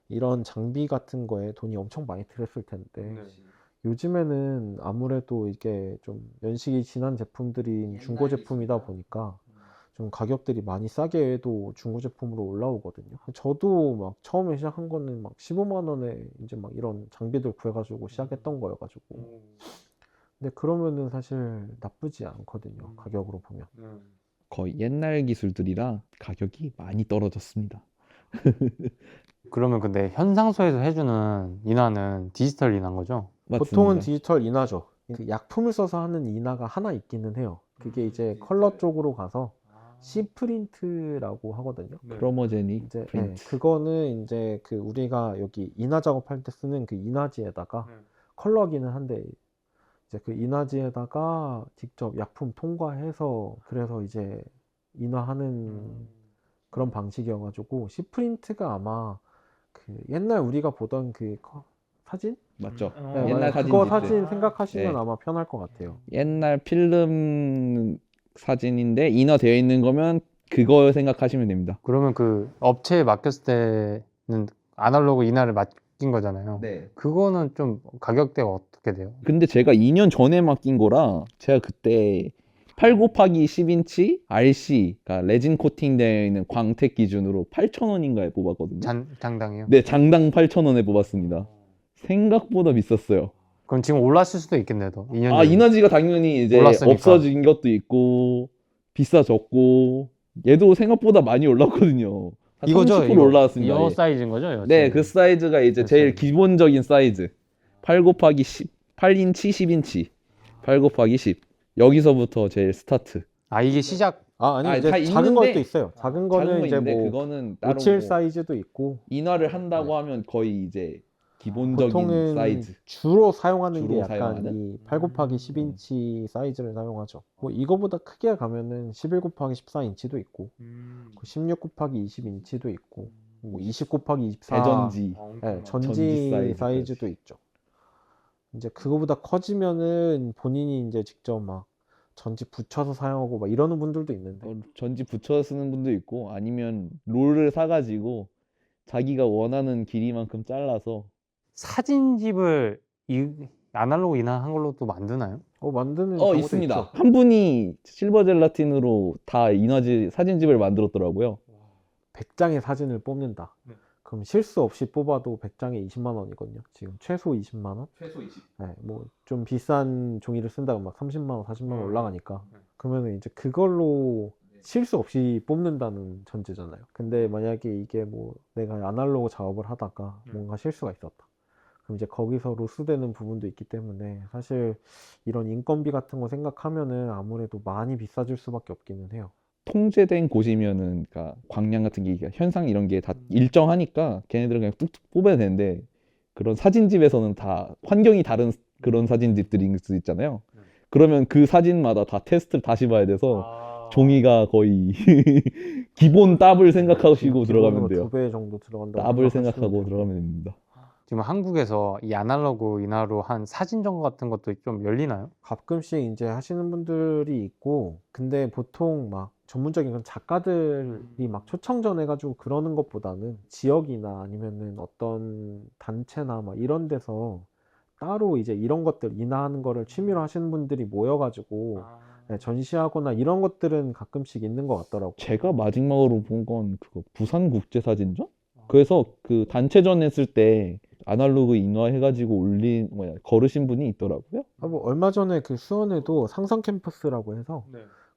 이런 장비 같은 거에 돈이 엄청 많이 들었을 텐데 요즘에는 아무래도 이게 좀 연식이 지난 제품들인 중고 제품이다 보니까 좀 가격들이 많이 싸게 해도 중고 제품으로 올라오거든요. 저도 막 처음에 시작한 거는 막 15만 원에 이제 막 이런 장비들 구해가지고 시작했던 거여가지고. 근데 그러면은 사실 나쁘지 않거든요. 가격으로 보면. 거의 옛날 기술들이라 가격이 많이 떨어졌습니다. 그러면 근데 현상소에서 해주는 인화는 디지털 인화인 거죠? 보통은 맞습니다. 디지털 인화죠. 그 약품을 써서 하는 인화가 하나 있기는 해요. 그게 이제 컬러 쪽으로 가서 C 프린트라고 하거든요. 크로모제닉 이제 프린트. 그거는 이제 그 우리가 여기 인화 작업할 때 쓰는 그 인화지에다가 컬러기는 한데 이제 그 인화지에다가 직접 약품 통과해서 그래서 이제 인화하는 그런 방식이어가지고 C 프린트가 아마 그 옛날 우리가 보던 그 사진? 맞죠? 네, 옛날 맞아요. 그거 사진집들. 사진 생각하시면 네. 아마 편할 것 같아요. 옛날 필름 사진인데 인화되어 있는 거면 그거 생각하시면 됩니다. 그러면 그 업체에 맡겼을 때는 아날로그 인화를 맡긴 거잖아요. 네. 그거는 좀 가격대가 어떻게 돼요? 근데 제가 2년 전에 맡긴 거라 제가 그때 8 곱하기 10인치 RC, 그러니까 레진 코팅되어 있는 광택 기준으로 8,000원인가에 뽑았거든요. 장당이요? 네, 장당 8,000원에 뽑았습니다. 생각보다 비쌌어요. 그럼 지금 올랐을 수도 있겠네요, 더. 2년 아, 전에. 이너지가 당연히 이제 올랐으니까. 없어진 것도 있고 비싸졌고 얘도 생각보다 많이 올랐거든요. 한 이거죠? 30% 올라왔습니다. 이 예. 사이즈인 거죠? 이 네, 사이즈. 그 사이즈가 이제 그 제일 사이즈. 기본적인 사이즈. 8 곱하기 10, 8인치, 10인치. 8 곱하기 10. 여기서부터 제일 스타트. 아, 이게 시작. 아니 다 이제 작은 있는데, 것도 있어요. 작은 작은 거는 거 이제 있는데 뭐 그거는 따로 57 뭐 사이즈도 있고 인화를 한다고 네. 하면 거의 이제 기본적인 보통은 사이즈. 주로 사용하는 게 주로 약간 사용하는? 이 8 곱하기 10인치 사이즈를 사용하죠. 뭐 이거보다 크게 가면은 11 곱하기 14인치도 있고 16 곱하기 20인치도 있고 뭐 20 곱하기 24 대전지, 네, 전지 전지 사이즈까지. 사이즈도 있죠. 이제 그거보다 커지면은 본인이 이제 직접 막 전지 붙여서 사용하고 막 이러는 분들도 있는데 전지 붙여 쓰는 분도 있고 아니면 롤을 사가지고 자기가 원하는 길이만큼 잘라서 사진집을 아날로그 인화한 걸로 또 만드나요? 만드는 경우도 있습니다. 있죠. 한 분이 실버 젤라틴으로 다 인화지 사진집을 만들었더라고요. 100장의 사진을 뽑는다. 그럼 실수 없이 뽑아도 100장에 20만 원이거든요. 지금 최소 20만 원? 최소 20. 네, 뭐 좀 비싼 종이를 쓴다면 막 30만 원, 40만 원 올라가니까. 그러면 이제 그걸로 실수 없이 뽑는다는 전제잖아요. 근데 만약에 이게 뭐 내가 아날로그 작업을 하다가 뭔가 실수가 있었다. 그럼 이제 거기서 로스되는 부분도 있기 때문에 사실 이런 인건비 같은 거 생각하면은 아무래도 많이 비싸질 수밖에 없기는 해요. 통제된 곳이면은 그러니까 광량 같은 게 현상 이런 게 다 일정하니까 걔네들은 그냥 뚝뚝 뽑아야 되는데 그런 사진집에서는 다 환경이 다른 그런 사진집들일 수 있잖아요. 그러면 그 사진마다 다 테스트를 다시 봐야 돼서 종이가 거의 기본 답을 생각하시고 들어가면 돼요. 2배 정도 들어간다고 답을 생각하시면 생각하고 되고. 들어가면 됩니다. 지금 한국에서 이 아날로그 인화로 한 사진전 같은 것도 좀 열리나요? 가끔씩 이제 하시는 분들이 있고, 근데 보통 막 전문적인 그런 작가들이 막 초청전 해가지고 그러는 것보다는 지역이나 아니면은 어떤 단체나 막 이런 데서 따로 이제 이런 것들 인화하는 거를 취미로 하시는 분들이 모여가지고 네, 전시하거나 이런 것들은 가끔씩 있는 것 같더라고요. 제가 마지막으로 본 건 그거 부산국제사진전? 그래서 그 단체전 했을 때 아날로그 인화해가지고 걸으신 분이 있더라고요. 뭐 얼마 전에 그 수원에도 상상 캠퍼스라고 해서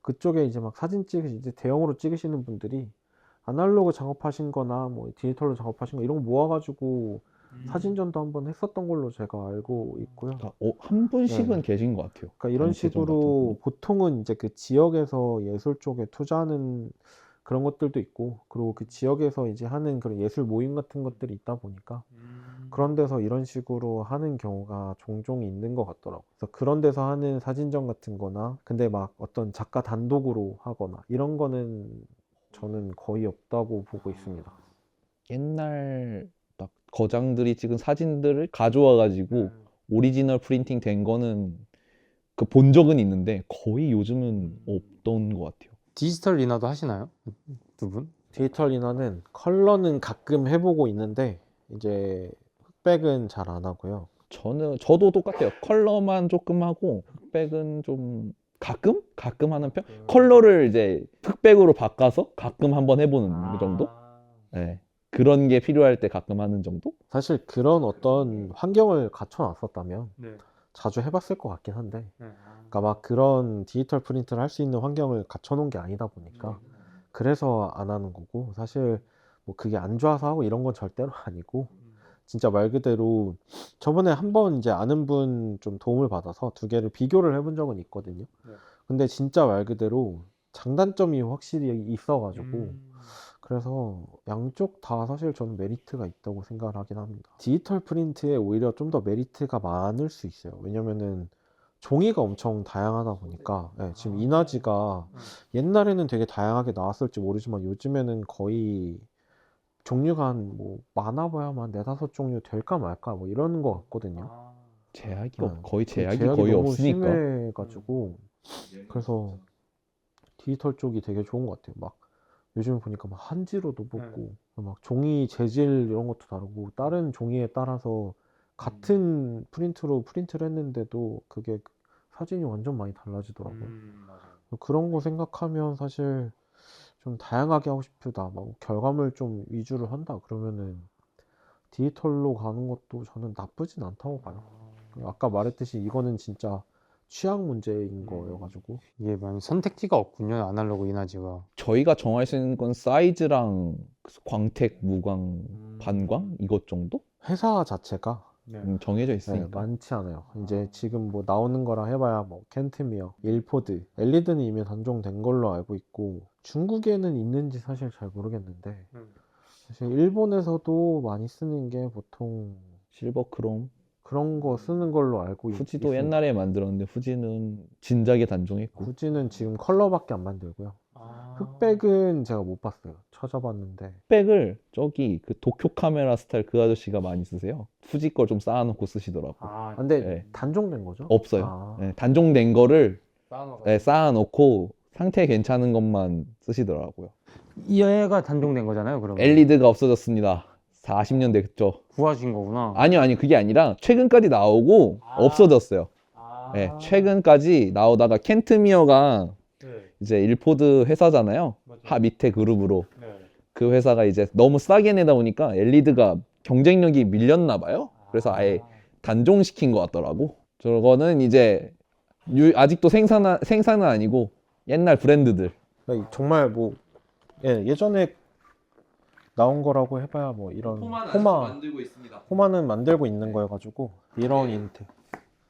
그쪽에 이제 막 사진 이제 대형으로 찍으시는 분들이 아날로그 작업하신 거나 뭐 디지털로 작업하신 거 이런 거 모아가지고 사진전도 한번 했었던 걸로 제가 알고 있고요. 그러니까 한 분씩은 네. 계신 것 같아요. 그러니까 이런 단체전 같은 식으로 거. 보통은 이제 그 지역에서 예술 쪽에 투자하는 그런 것들도 있고, 그리고 그 지역에서 이제 하는 그런 예술 모임 같은 것들이 있다 보니까 그런 데서 이런 식으로 하는 경우가 종종 있는 것 같더라고요. 그래서 그런 데서 하는 사진전 같은 거나, 근데 막 어떤 작가 단독으로 하거나 이런 거는 저는 거의 없다고 보고 있습니다. 옛날 딱 거장들이 찍은 사진들을 가져와가지고 오리지널 프린팅 된 거는 그 본 적은 있는데 거의 요즘은 없던 것 같아요. 디지털 인화도 하시나요? 두 분? 디지털 인화는 컬러는 가끔 해보고 있는데 이제 흑백은 잘 안 하고요. 저도 똑같아요. 컬러만 조금 하고 흑백은 좀 가끔 하는 편. 컬러를 이제 흑백으로 바꿔서 가끔 한번 해보는 정도. 네. 그런 게 필요할 때 가끔 하는 정도. 사실 그런 어떤 환경을 갖춰놨었다면 네. 자주 해봤을 것 같긴 한데, 그러니까 막 그런 디지털 프린트를 할 수 있는 환경을 갖춰놓은 게 아니다 보니까 그래서 안 하는 거고, 사실 뭐 그게 안 좋아서 하고 이런 건 절대로 아니고, 진짜 말 그대로 저번에 한번 이제 아는 분 좀 도움을 받아서 두 개를 비교를 해본 적은 있거든요. 네. 근데 진짜 말 그대로 장단점이 확실히 있어가지고 그래서 양쪽 다 사실 저는 메리트가 있다고 생각을 하긴 합니다. 디지털 프린트에 오히려 좀 더 메리트가 많을 수 있어요. 왜냐면은 종이가 엄청 다양하다 보니까, 예, 지금 이나지가 옛날에는 되게 다양하게 나왔을지 모르지만 요즘에는 거의 종류가 한 뭐 많아봐야만 4-5종류 될까 말까 뭐 이러는 것 같거든요. 제약이 네. 거의 그 제약이 제약이 거의 너무 없으니까. 심해가지고 그래서 디지털 쪽이 되게 좋은 것 같아요. 막 요즘 보니까 막 한지로도 뽑고 막 종이 재질 이런 것도 다르고 다른 종이에 따라서 같은 프린트로 프린트를 했는데도 그게 사진이 완전 많이 달라지더라고요. 그런 거 생각하면 사실 좀 다양하게 하고 싶다. 막 결과물 좀 위주로 한다. 그러면은 디지털로 가는 것도 저는 나쁘진 않다고 봐요. 아까 말했듯이 이거는 진짜 취향 문제인 거여가지고. 이게 많이 선택지가 없군요. 아날로그 인화지가. 저희가 정할 수 있는 건 사이즈랑 광택, 무광, 반광 이것 정도 회사 자체가 정해져 네, 있으니까. 많지 않아요. 이제 지금 뭐 나오는 거랑 해봐야 뭐 켄트미어, 일포드, 엘리드는 이미 단종된 걸로 알고 있고 중국에는 있는지 사실 잘 모르겠는데 사실 일본에서도 많이 쓰는 게 보통 실버 크롬. 그런 거 쓰는 걸로 알고 후지도 있습니다. 옛날에 만들었는데 후지는 진작에 단종했고. 후지는 지금 컬러밖에 안 만들고요. 흑백은 제가 못 봤어요. 찾아봤는데 흑백을 저기 그 도쿄 카메라 스타일 그 아저씨가 많이 쓰세요. 후지 걸 좀 쌓아놓고 쓰시더라고. 근데 네. 단종된 거죠? 없어요. 아. 네, 단종된 거를 쌓아놓고 상태 괜찮은 것만 쓰시더라고요. 얘가 단종된 거잖아요, 그러면. 엘리드가 없어졌습니다. 40년 됐죠. 구하신 거구나. 아니요, 그게 아니라 최근까지 나오고 없어졌어요. 네, 최근까지 나오다가 켄트미어가 이제 일포드 회사잖아요. 밑에 그룹으로. 그 회사가 이제 너무 싸게 내다 보니까 엘리드가 경쟁력이 밀렸나 봐요. 그래서 아예 단종시킨 것 같더라고. 저거는 이제 아직도 생산은 아니고 옛날 브랜드들. 그러니까 정말 뭐 예전에 나온 거라고 해봐야 뭐 이런 만들고 있습니다. 호마는 만들고 있는 거여가지고 이런 인트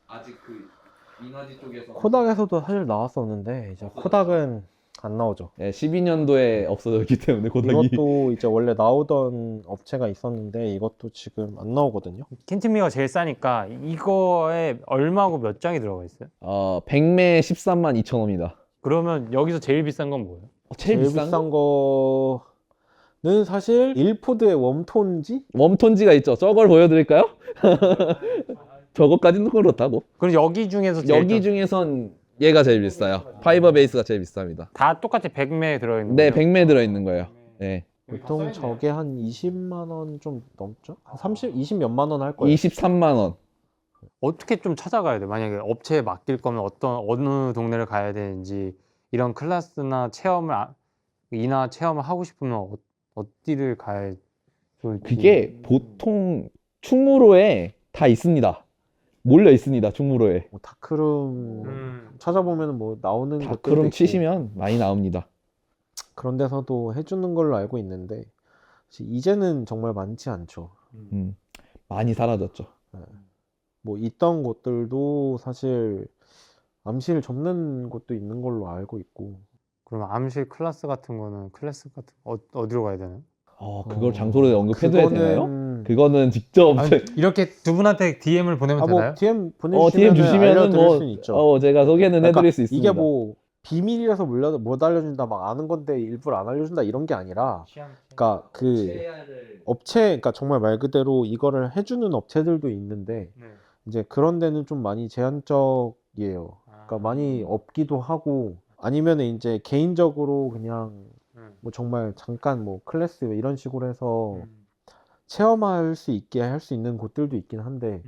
아직 그 이나지 쪽에서 코닥에서도 사실 나왔었는데 이제 코닥은 안 나오죠. 12년도에 없어졌기 때문에 고닥이. 이것도 이제 원래 나오던 업체가 있었는데 이것도 지금 안 나오거든요. 켄트미가 제일 싸니까 이거에 얼마고 몇 장이 들어가 있어요? 100매 13만 2천 원입니다. 그러면 여기서 제일 비싼 건 뭐예요? 제일 비싼 거? 거는 사실 일포드의 웜톤지? 웜톤지가 있죠. 저걸 보여드릴까요? 저거까지는 그렇다고. 그럼 여기 중에서 제일 여기 중에선 얘가 제일 비싸요. 파이버 베이스가 제일 비쌉니다. 다 똑같이 100매 들어있는 네, 거예요? 100매 들어있는 거예요. 네. 보통 저게 한 20만 원 좀 넘죠? 한 30, 20 몇만 원 할 거예요. 23만 원. 어떻게 좀 찾아가야 돼? 만약에 업체에 맡길 거면 어느 동네를 가야 되는지 이런 클래스나 인하 체험을 하고 싶으면 어디를 가야 좋을지. 그게 보통 충무로에 다 있습니다. 몰려 있습니다. 충무로에. 뭐 다크룸 찾아보면 뭐 나오는 것들도 다크룸 있고 치시면 많이 나옵니다. 그런 데서도 해주는 걸로 알고 있는데 사실 이제는 정말 많지 않죠. 많이 사라졌죠. 뭐 있던 곳들도 사실 암실 접는 곳도 있는 걸로 알고 있고 그럼 암실 클래스 같은 거는 어디로 가야 되나요? 그걸 장소를 언급해줘야 되나요? 그거는 그거는 직접 이렇게 두 분한테 DM을 보내면 뭐 되나요? DM DM 주시면은 알려드릴 수는 있죠. 제가 소개는 그러니까 해드릴 수 있습니다. 이게 뭐 비밀이라서 못 알려준다, 막 아는 건데 일부러 안 알려준다 이런 게 아니라, 그러니까 그 그러니까 정말 말 그대로 이거를 해주는 업체들도 있는데 네. 이제 그런 데는 좀 많이 제한적이에요. 그러니까 많이 없기도 하고, 아니면 이제 개인적으로 그냥 뭐 정말 잠깐 뭐 클래스 이런 식으로 해서 체험할 수 있게 할 수 있는 곳들도 있긴 한데,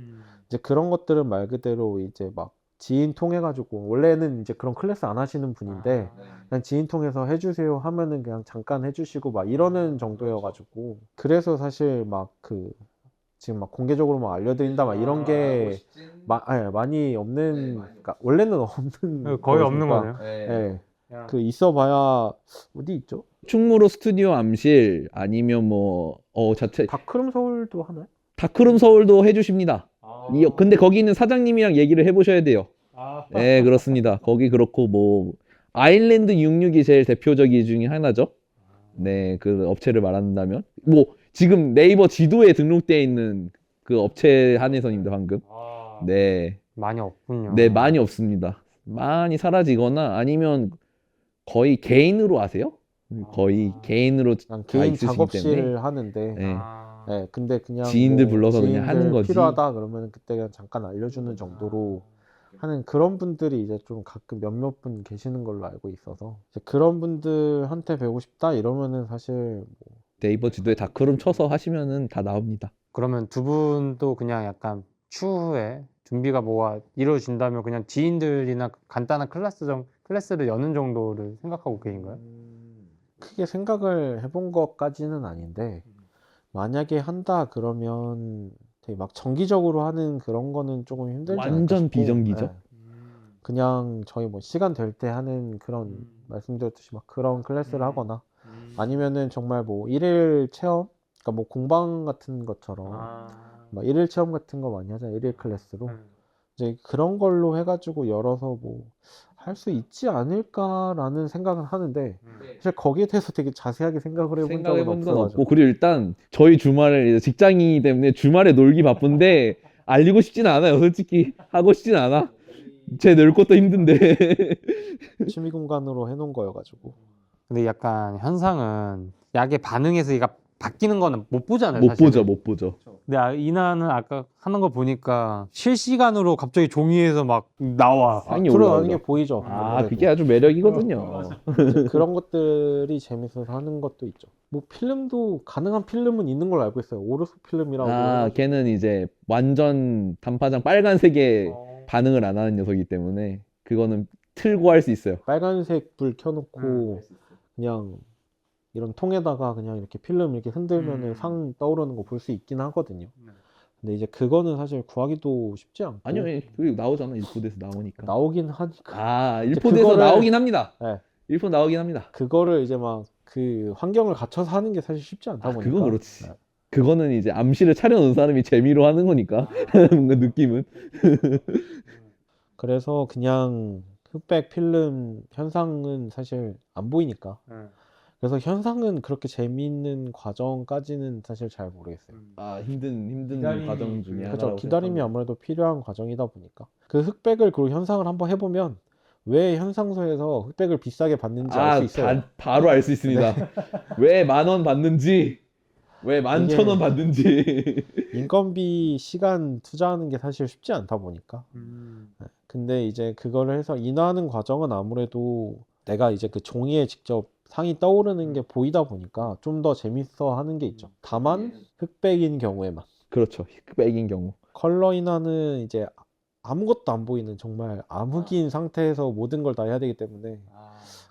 이제 그런 것들은 말 그대로 이제 막 지인 통해 가지고, 원래는 이제 그런 클래스 안 하시는 분인데 그냥 지인 통해서 해주세요 하면은 그냥 잠깐 해주시고 막 이러는 정도여 가지고, 그래서 사실 막 그 지금 막 공개적으로 막 알려드린다 막 이런 게 많이 없는, 그러니까 원래는 없는 거의 없는 거니까. 거네요. 예. 그 있어봐야 어디 있죠? 충무로 스튜디오 암실 아니면 뭐 자체 다크룸 서울도 하나요? 다크룸 서울도 해주십니다. 근데 거기 있는 사장님이랑 얘기를 해보셔야 돼요. 네, 그렇습니다. 거기 그렇고 뭐 아일랜드 66이 제일 대표적이 중에 하나죠. 네, 그 업체를 말한다면 뭐 지금 네이버 지도에 등록되어 있는 그 업체 한해선입니다, 방금. 네, 많이 없군요. 네, 많이 없습니다. 많이 사라지거나 아니면 거의 개인으로 하세요? 거의 개인으로 그냥 다 개인 있으시기 작업실 때문에 하는데, 네. 예, 근데 그냥 지인들 뭐 불러서 그냥 하는 지인들 거지. 필요하다 그러면 그때 그냥 잠깐 알려주는 정도로 하는 그런 분들이 이제 좀 가끔 몇몇 분 계시는 걸로 알고 있어서, 이제 그런 분들한테 배우고 싶다 이러면은 사실 네이버 지도에 다크룸 쳐서 하시면은 다 나옵니다. 그러면 두 분도 그냥 약간 추후에 준비가 뭐가 이루어진다면 그냥 지인들이나 간단한 클래스를 여는 정도를 생각하고 계신가요? 크게 생각을 해본 것까지는 아닌데, 만약에 한다 그러면 되게 막 정기적으로 하는 그런 거는 조금 힘들지 않을까 완전 싶고, 비정기죠. 예. 그냥 저희 뭐 시간 될 때 하는 그런, 말씀드렸듯이 막 그런 클래스를 하거나, 아니면은 정말 뭐 일일 체험, 그러니까 뭐 공방 같은 것처럼 막 일일 체험 같은 거 많이 하잖아요, 일일 클래스로. 이제 그런 걸로 해가지고 열어서 뭐 할 수 있지 않을까라는 생각은 하는데, 사실 거기에 대해서 되게 자세하게 생각을 해본 적은 생각해본 건 없어가지고. 없고 그리고 일단 저희 주말에 이제 직장인이기 때문에 주말에 놀기 바쁜데 알리고 싶진 않아요. 솔직히 하고 싶진 않아. 쟤 늘 것도 힘든데. 취미 공간으로 해놓은 거여가지고. 근데 약간 현상은 약에 반응해서 얘가 바뀌는 거는 못 보잖아요, 못 사실은. 보죠, 못 보죠. 근데 이나는 아까 하는 거 보니까 실시간으로 갑자기 종이에서 막 나와. 상이 드러나는 게 올라오죠. 보이죠. 아, 아무래도. 그게 아주 매력이거든요. 이제 그런 것들이 재밌어서 하는 것도 있죠. 뭐 필름도 가능한 필름은 있는 걸로 알고 있어요. 오르소 필름이라고 아, 해가지고. 걔는 이제 완전 단파장 빨간색에 반응을 안 하는 녀석이기 때문에 그거는 틀고 할 수 있어요. 빨간색 불 켜놓고 그냥 이런 통에다가 그냥 이렇게 필름 이렇게 흔들면은 상 떠오르는 거 볼 수 있긴 하거든요. 근데 이제 그거는 사실 구하기도 쉽지 않고. 아니요, 그게 나오잖아. 일포드에서 나오니까. 나오긴 하니까. 아, 이제 일포드에서 그거를- 나오긴 합니다. 네. 일포 나오긴 합니다. 그거를 이제 막 그 환경을 갖춰서 하는 게 사실 쉽지 않다 아, 보니까. 그건 그렇지. 네. 그거는 이제 암시를 차려놓은 사람이 재미로 하는 거니까. 뭔가 느낌은. 그래서 그냥 흑백 필름 현상은 사실 안 보이니까. 그래서 현상은 그렇게 재미있는 과정까지는 사실 잘 모르겠어요. 아, 힘든 기다림이 과정 중에 그렇죠. 하나라고 기다림이 생각합니다. 아무래도 필요한 과정이다 보니까. 그 흑백을 그리고 현상을 한번 해보면 왜 현상소에서 흑백을 비싸게 받는지 알 아, 수 있어요. 바로 알 수 있습니다. 왜 10,000원 받는지, 왜 11,000원 받는지. 인건비, 시간 투자하는 게 사실 쉽지 않다 보니까. 네. 근데 이제 그거를 해서 인화하는 과정은 아무래도 내가 이제 그 종이에 직접 상이 떠오르는 게 보이다 보니까 좀 더 재밌어 하는 게 있죠. 다만 흑백인 경우에만. 그렇죠. 흑백인 경우. 컬러 인화는 이제 아무것도 안 보이는 정말 암흑인 상태에서 모든 걸 다 해야 되기 때문에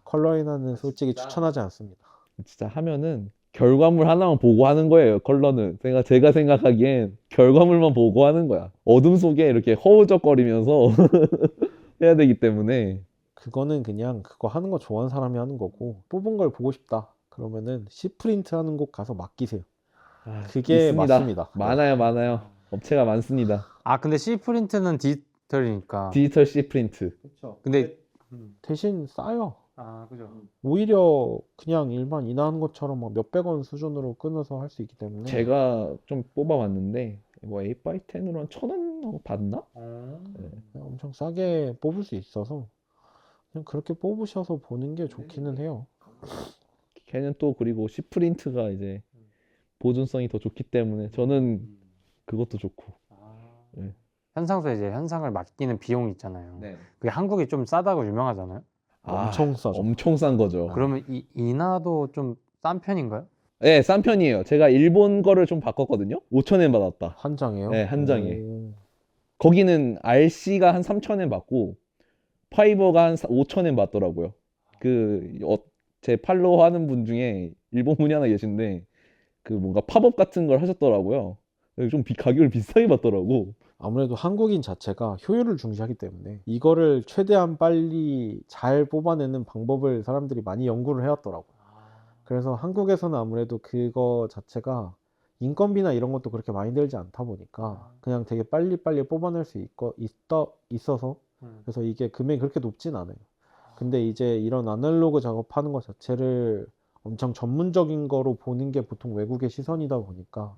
컬러 인화는 솔직히 추천하지 않습니다. 진짜 하면은 결과물 하나만 보고 하는 거예요. 컬러는 제가 생각하기엔 결과물만 보고 하는 거야. 어둠 속에 이렇게 허우적거리면서 해야 되기 때문에. 그거는 그냥 그거 하는 거 좋아하는 사람이 하는 거고, 뽑은 걸 보고 싶다 그러면은 C프린트 하는 곳 가서 맡기세요. 그게 있습니다. 맞습니다. 많아요. 업체가 많습니다. 근데 C 프린트는 디지털이니까. 디지털 C 프린트. 근데 대신 싸요. 그죠. 오히려 그냥 일반 인화하는 것처럼 막 몇백 원 수준으로 끊어서 할 수 있기 때문에. 제가 좀 뽑아봤는데 뭐 8x10으로 한 1,000원 받나? 엄청 싸게 뽑을 수 있어서 그냥 그렇게 뽑으셔서 보는 게 좋기는 해요. 걔는 또 그리고 C 프린트가 이제 보존성이 더 좋기 때문에 저는 그것도 좋고. 네. 현상소 이제 현상을 맡기는 비용이 있잖아요. 네. 그게 한국이 좀 싸다고 유명하잖아요. 엄청 싸죠. 엄청 싼 거죠. 그러면 이 인하도 좀 싼 편인가요? 네, 싼 편이에요. 제가 일본 거를 좀 바꿨거든요. 5,000엔 받았다. 한 장에요? 네, 한 장에. 오. 거기는 RC가 한 3,000엔 받고 파이버가 한 5,000엔 받더라고요. 제 팔로우 하는 분 중에 일본 분이 하나 계신데 그 뭔가 팝업 같은 걸 하셨더라고요. 좀 가격을 비싸게 받더라고. 아무래도 한국인 자체가 효율을 중시하기 때문에 이거를 최대한 빨리 잘 뽑아내는 방법을 사람들이 많이 연구를 해왔더라고요. 그래서 한국에서는 아무래도 그거 자체가 인건비나 이런 것도 그렇게 많이 들지 않다 보니까 그냥 되게 빨리빨리 뽑아낼 수 있어서 그래서 이게 금액이 그렇게 높진 않아요. 근데 이제 이런 아날로그 작업하는 것 자체를 엄청 전문적인 거로 보는 게 보통 외국의 시선이다 보니까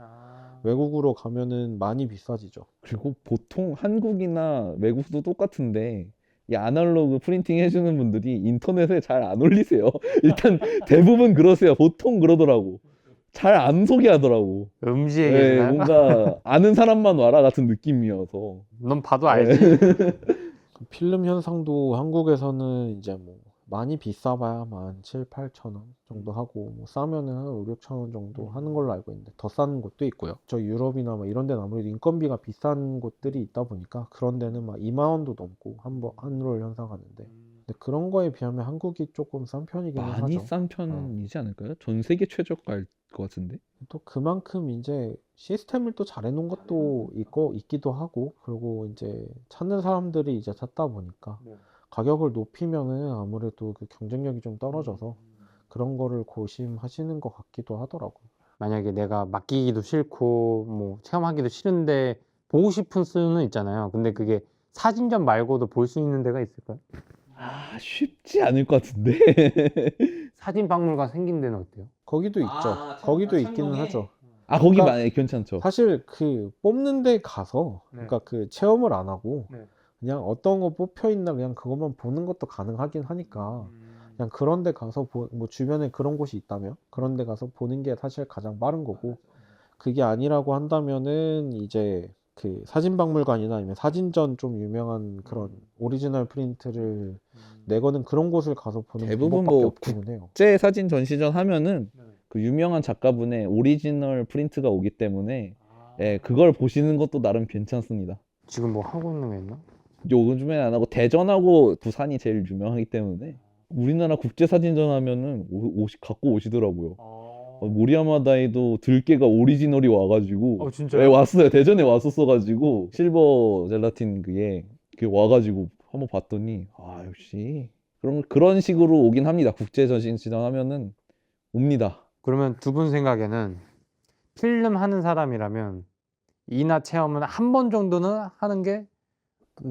외국으로 가면은 많이 비싸지죠. 그리고 보통 한국이나 외국도 똑같은데 이 아날로그 프린팅 해주는 분들이 인터넷에 잘 안 올리세요. 일단 대부분 그러세요. 보통 그러더라고. 잘 안 소개하더라고. 음지에 네, 계시나요? 뭔가 아는 사람만 와라 같은 느낌이어서. 넌 봐도 알지. 필름 현상도 한국에서는 이제 뭐 많이 비싸봐야 17,000~18,000원 정도 하고 뭐 싸면은 한 5~6,000원 정도 하는 걸로 알고 있는데 더 싼 곳도 있고요. 저 유럽이나 뭐 이런 데는 아무래도 인건비가 비싼 곳들이 있다 보니까 그런 데는 막 2만 원도 넘고 한 롤 현상하는데 근데 그런 거에 비하면 한국이 조금 싼 편이기는 많이 하죠. 싼 편이지 않을까요? 전 세계 최저가일 것 같은데. 또 그만큼 이제 시스템을 또 잘 해놓은 것도 있기도 하고 그리고 이제 찾는 사람들이 이제 찾다 보니까 가격을 높이면은 아무래도 그 경쟁력이 좀 떨어져서 그런 거를 고심하시는 것 같기도 하더라고요. 만약에 내가 맡기기도 싫고 뭐 체험하기도 싫은데 보고 싶은 수는 있잖아요. 근데 그게 사진전 말고도 볼 수 있는 데가 있을까요? 아, 쉽지 않을 것 같은데. 사진 박물관 생긴 데는 어때요? 거기도 있죠. 거기도 있기는 하죠. 아, 거기 그러니까 많이 괜찮죠. 사실 그 뽑는 데 가서 네. 그러니까 그 체험을 안 하고 네. 그냥 어떤 거 뽑혀 있나 그냥 그것만 보는 것도 가능하긴 하니까 그냥 그런 데 가서 뭐 주변에 그런 곳이 있다면 그런 데 가서 보는 게 사실 가장 빠른 거고 그게 아니라고 한다면은 이제 그 사진박물관이나 아니면 사진전 좀 유명한 그런 오리지널 프린트를 내거는 그런 곳을 가서 보는 대부분 방법밖에 뭐 없기는 해요. 국제 사진 전시전 하면은 그 유명한 작가분의 오리지널 프린트가 오기 때문에 예, 그걸 보시는 것도 나름 괜찮습니다. 지금 뭐 하고 있는 게 있나? 요즘엔 안 하고 대전하고 부산이 제일 유명하기 때문에 우리나라 국제 사진전 하면은 갖고 오시더라고요. 모리야마다에도 들깨가 오리지널이 와가지고 진짜요? 예, 왔어요. 대전에 왔었어가지고 실버 젤라틴 그게 와가지고 한번 봤더니 아 역시 그런 식으로 오긴 합니다. 국제 전시전 하면은 옵니다. 그러면 두 분 생각에는 필름 하는 사람이라면 이나 체험은 한 번 정도는 하는 게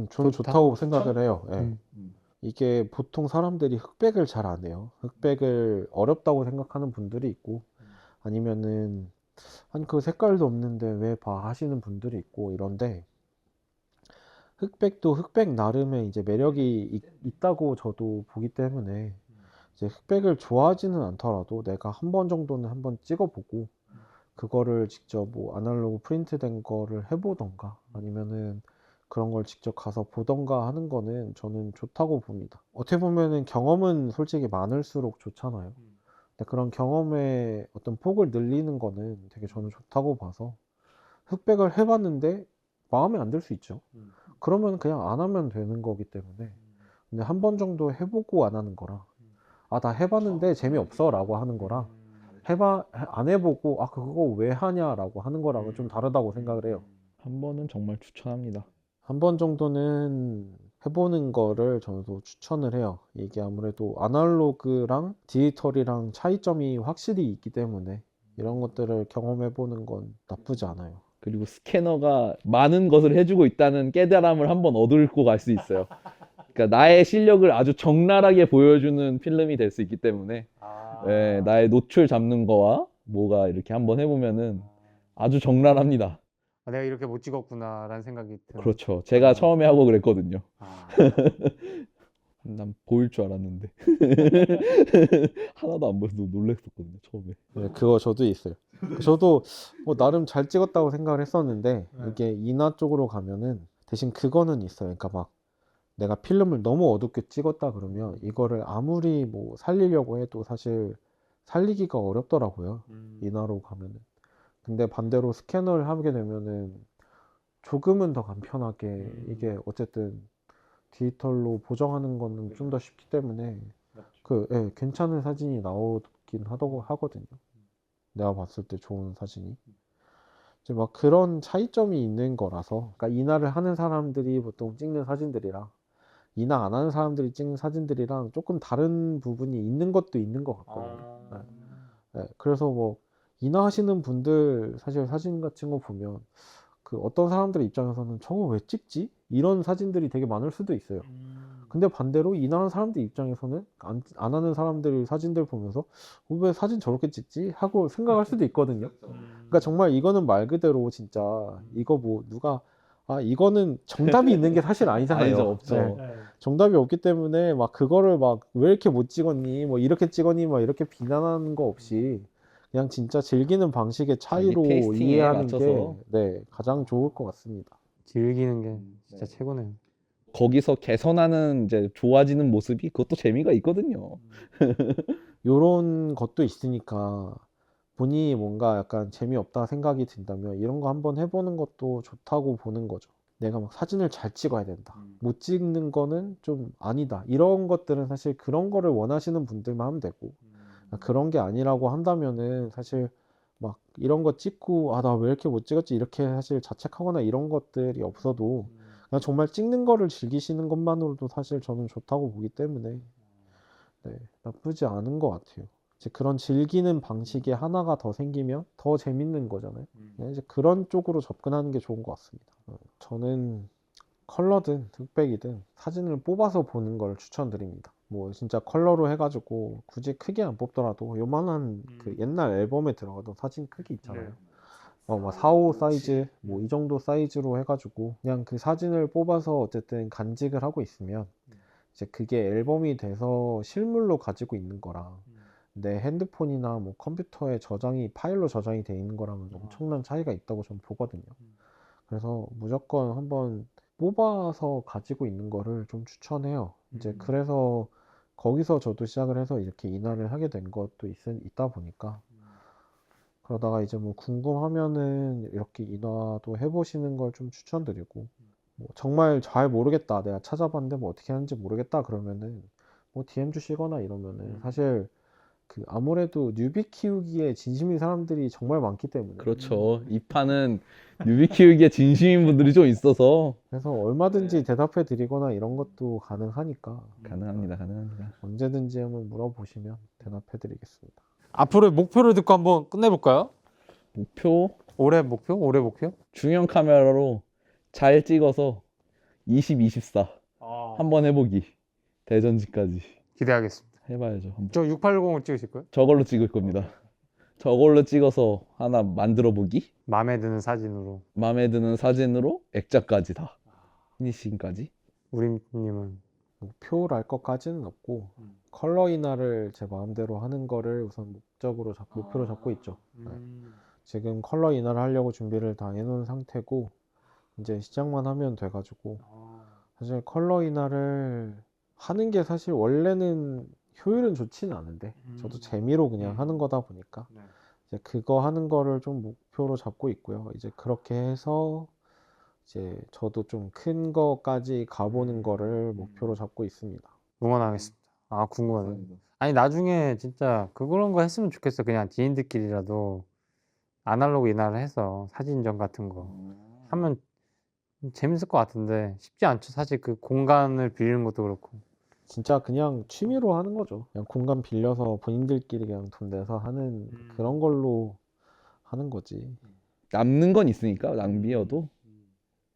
저는 좋다? 좋다고 생각을 해요. 예. 음. 이게 보통 사람들이 흑백을 잘 안 해요. 흑백을 어렵다고 생각하는 분들이 있고 아니면은 아니 그 색깔도 없는데 왜 봐 하시는 분들이 있고 이런데 흑백도 흑백 나름의 이제 매력이 있다고 저도 보기 때문에 이제 흑백을 좋아하지는 않더라도 내가 한 번 정도는 한번 찍어보고 그거를 직접 뭐 아날로그 프린트된 거를 해보던가 아니면은 그런 걸 직접 가서 보던가 하는 거는 저는 좋다고 봅니다. 어떻게 보면은 경험은 솔직히 많을수록 좋잖아요. 근데 그런 경험의 어떤 폭을 늘리는 거는 되게 저는 좋다고 봐서 흑백을 해봤는데 마음에 안 들 수 있죠. 그러면 그냥 안 하면 되는 거기 때문에 근데 한 번 정도 해보고 안 하는 거랑 아, 나 해봤는데 재미없어 라고 하는 거랑 안 해보고 아, 그거 왜 하냐라고 하는 거랑은 좀 다르다고 생각을 해요. 한 번은 정말 추천합니다. 한 번 정도는 해보는 거를 저도 추천을 해요. 이게 아무래도 아날로그랑 디지털이랑 차이점이 확실히 있기 때문에 이런 것들을 경험해보는 건 나쁘지 않아요. 그리고 스캐너가 많은 것을 해주고 있다는 깨달음을 한번 얻고 갈 수 있어요. 그러니까 나의 실력을 아주 적나라하게 보여주는 필름이 될 수 있기 때문에 예, 나의 노출 잡는 거와 뭐가 이렇게 한번 해보면은 아주 적나라합니다. 내가 이렇게 못 찍었구나라는 생각이 드는. 그렇죠. 제가 처음에 하고 그랬거든요. 아. 난 보일 줄 알았는데 하나도 안 보여서 놀랬었거든요 처음에. 네, 그거 저도 있어요. 저도 뭐 나름 잘 찍었다고 생각을 했었는데 네. 이게 인화 쪽으로 가면은 대신 그거는 있어요. 그러니까 막 내가 필름을 너무 어둡게 찍었다 그러면 이거를 아무리 뭐 살리려고 해도 사실 살리기가 어렵더라고요. 인화로 가면은. 근데 반대로 스캐너를 하게 되면은 조금은 더 간편하게 이게 어쨌든 디지털로 보정하는 거는 좀 더 쉽기 때문에 예, 괜찮은 사진이 나오긴 하거든요. 내가 봤을 때 좋은 사진이. 이제 막 그런 차이점이 있는 거라서, 그러니까 인화를 하는 사람들이 보통 찍는 사진들이랑 인화 안 하는 사람들이 찍는 사진들이랑 조금 다른 부분이 있는 것도 있는 것 같거든요. 네, 그래서 뭐 인화 하시는 분들 사실 사진 같은 거 보면 그 어떤 사람들 입장에서는 저거 왜 찍지? 이런 사진들이 되게 많을 수도 있어요. 근데 반대로 인화하는 사람들 입장에서는 안 하는 사람들 사진들 보면서 왜 사진 저렇게 찍지? 하고 생각할 수도 있거든요. 그러니까 정말 이거는 말 그대로 진짜 이거 뭐 누가 이거는 정답이 있는 게 사실 아니잖아요. 아니죠, 없죠. 네. 정답이 없기 때문에 막 그거를 막 왜 이렇게 못 찍었니? 뭐 이렇게 찍었니? 막 이렇게 비난하는 거 없이 그냥 진짜 즐기는 방식의 차이로 테이스팅에 이해하는 게 맞춰서. 네, 가장 좋을 것 같습니다. 즐기는 게 진짜 최고네요. 거기서 개선하는 이제 좋아지는 모습이 그것도 재미가 있거든요. 요런 것도 있으니까 본인이 뭔가 약간 재미없다 생각이 든다면 이런 거 한번 해보는 것도 좋다고 보는 거죠. 내가 막 사진을 잘 찍어야 된다. 못 찍는 거는 좀 아니다. 이런 것들은 사실 그런 거를 원하시는 분들만 하면 되고 그런 게 아니라고 한다면은 사실 막 이런 거 찍고 나 왜 이렇게 못 찍었지 이렇게 사실 자책하거나 이런 것들이 없어도 그냥 정말 찍는 거를 즐기시는 것만으로도 사실 저는 좋다고 보기 때문에 네, 나쁘지 않은 것 같아요. 이제 그런 즐기는 방식이 하나가 더 생기면 더 재밌는 거잖아요. 네, 이제 그런 쪽으로 접근하는 게 좋은 것 같습니다. 저는 컬러든 흑백이든 사진을 뽑아서 보는 걸 추천드립니다. 뭐 진짜 컬러로 해가지고 굳이 크게 안 뽑더라도 요만한 그 옛날 앨범에 들어가던 사진 크기 있잖아요. 막 4, 5 사이즈 뭐 이 정도 사이즈로 해가지고 그냥 그 사진을 뽑아서 어쨌든 간직을 하고 있으면 이제 그게 앨범이 돼서 실물로 가지고 있는 거랑 내 핸드폰이나 뭐 컴퓨터에 파일로 저장이 돼 있는 거랑은 엄청난 차이가 있다고 저는 보거든요. 그래서 무조건 한번 뽑아서 가지고 있는 거를 좀 추천해요. 이제 그래서 거기서 저도 시작을 해서 이렇게 인화를 하게 된 것도 있다 보니까 그러다가 이제 뭐 궁금하면은 이렇게 인화도 해보시는 걸 좀 추천드리고 뭐 정말 잘 모르겠다 내가 찾아봤는데 뭐 어떻게 하는지 모르겠다 그러면은 뭐 DM 주시거나 이러면은 사실 그 아무래도 뉴비 키우기에 진심인 사람들이 정말 많기 때문에 그렇죠. 이 판은 뉴비 키우기에 진심인 분들이 좀 있어서 그래서 얼마든지 대답해 드리거나 이런 것도 가능하니까 가능합니다. 가능합니다. 언제든지 한번 물어보시면 대답해 드리겠습니다. 앞으로의 목표를 듣고 한번 끝내볼까요? 목표 올해 목표? 올해 목표? 중형 카메라로 잘 찍어서 20, 24 한번 해보기. 대전지까지 기대하겠습니다. 해봐야죠. 한번. 저 680을 찍으실 거예요? 저걸로 찍을 겁니다. 저걸로 찍어서 하나 만들어 보기. 마음에 드는 사진으로. 마음에 드는 사진으로 액자까지 다. 피니싱까지. 우림님은 목표랄 것까지는 없고 컬러 인화를 제 마음대로 하는 거를 우선 목표로 잡고 있죠. 지금 컬러 인화를 하려고 준비를 다 해놓은 상태고 이제 시작만 하면 돼가지고 사실 컬러 인화를 하는 게 사실 원래는 효율은 좋지는 않은데 저도 재미로 그냥 하는 거다 보니까 이제 그거 하는 거를 좀 목표로 잡고 있고요. 이제 그렇게 해서 이제 저도 좀 큰 거까지 가보는 거를 목표로 잡고 있습니다. 응원하겠습니다. 궁금하네. 아니 나중에 진짜 그런 거 했으면 좋겠어. 그냥 지인들끼리라도 아날로그 인화를 해서 사진전 같은 거 하면 재밌을 것 같은데 쉽지 않죠. 사실 그 공간을 빌리는 것도 그렇고. 진짜 그냥 취미로 하는 거죠. 그냥 공간 빌려서 본인들끼리 그냥 돈 내서 하는 그런 걸로 하는 거지. 남는 건 있으니까 낭비여도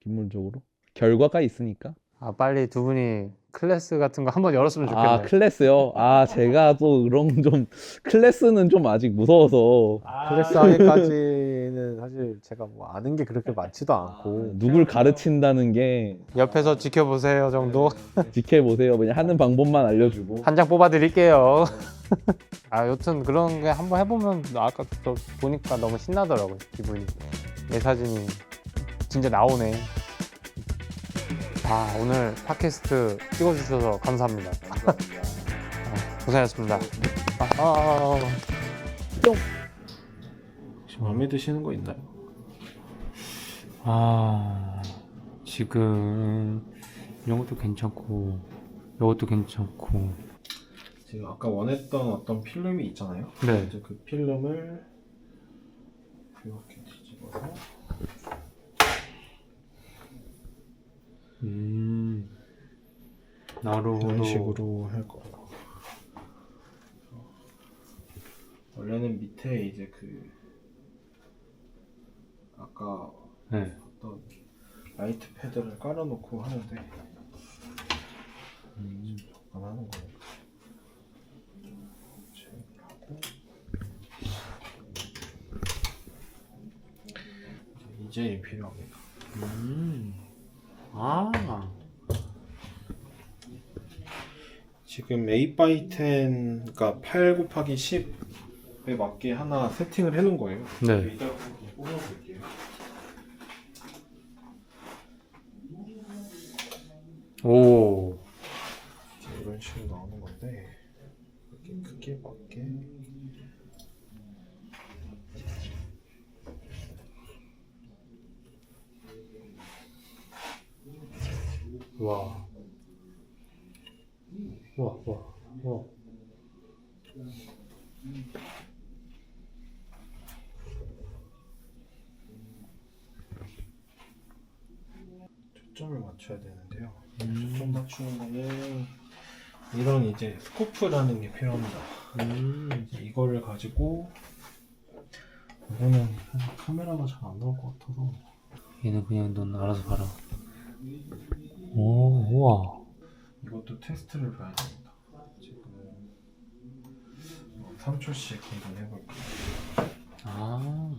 기본적으로 결과가 있으니까. 빨리 두 분이 클래스 같은 거 한번 열었으면 좋겠네요. 클래스요? 제가 또 그런 좀 클래스는 좀 아직 무서워서 클래스 하기까지는 사실 사실 제가 뭐 아는 게 그렇게 많지도 않고 누굴 가르친다는 게 옆에서 지켜보세요 정도. 지켜보세요. 그냥 하는 방법만 알려주고. 한 장 뽑아드릴게요. 아 여튼 그런 게 한번 해보면 아까 또 보니까 너무 신나더라고요. 기분이. 내 사진이 진짜 나오네. 아 오늘 팟캐스트 찍어주셔서 감사합니다. 고생하셨습니다. 혹시 마음에 드시는 거 있나요? 지금 이런 것도 괜찮고 이것도 괜찮고. 지금 아까 원했던 어떤 필름이 있잖아요. 네. 이제 그 필름을 이렇게 뒤집어서 나루호도. 이런 식으로 할 거예요. 원래는 밑에 이제 그 아까 네. 어떤 라이트 패드를 깔아놓고 하는데 잠깐 하는 거니까 하고 이제 필요합니다. 지금 8x10 그러니까 8 곱하기 10에 맞게 하나 세팅을 해놓은 거예요. 네. 이따가 뽑아볼게요. 오. 이런 식으로 나오는 건데 이렇게 크게 맞게 와. 와. 초점을 맞춰야 되는데요. 초점 맞추는 거는 이런 이제 스코프라는 게 필요합니다. 이제 이거를 가지고 이거는 카메라가 잘 안 나올 것 같아서 얘는 그냥 넌 알아서 봐라. 오, 우와. 이것도 테스트를 봐야 됩니다. 지금 3초씩 한번 해볼게요. 아.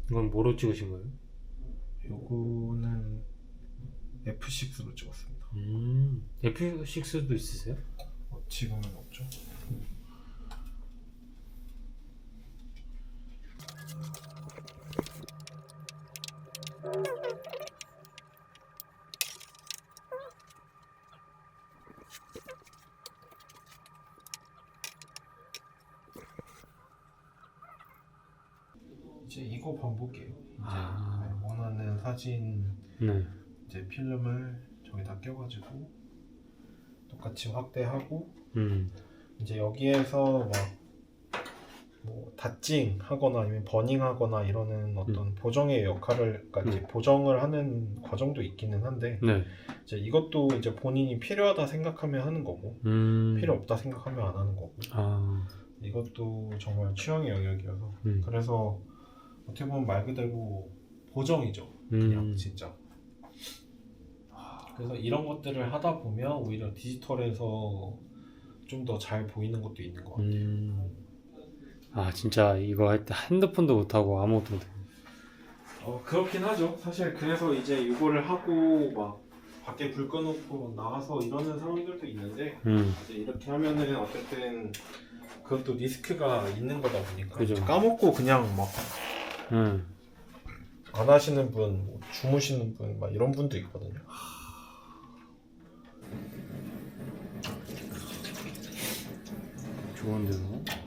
이건 뭐로 찍으신 거예요? 요거는 F6로 찍었습니다. F6도 있으세요? 지금은 없죠. 이제 이거 반복이에요. 이제 원하는 사진 네. 이제 필름을 저기다 껴가지고 똑같이 확대하고 이제 여기에서 막 뭐 닷징 하거나 아니면 버닝 하거나 이러는 어떤 보정의 역할을 그러니까 이제 보정을 하는 과정도 있기는 한데 네. 이제 이것도 이제 본인이 필요하다 생각하면 하는 거고 필요 없다 생각하면 안 하는 거고 이것도 정말 취향의 영역이어서 그래서 어떻게 보면 말 그대로 보정이죠. 그냥 진짜. 그래서 이런 것들을 하다 보면 오히려 디지털에서 좀 더 잘 보이는 것도 있는 것 같아요. 진짜 이거 할 때 핸드폰도 못하고 아무것도 못해. 그렇긴 하죠. 사실 그래서 이제 이거를 하고 막 밖에 불 꺼놓고 나가서 이러는 사람들도 있는데 이제 이렇게 하면은 어쨌든 그것도 리스크가 있는 거다 보니까 그죠. 까먹고 그냥 막 안 하시는 분, 뭐 주무시는 분, 막 이런 분도 있거든요. 좋은데요?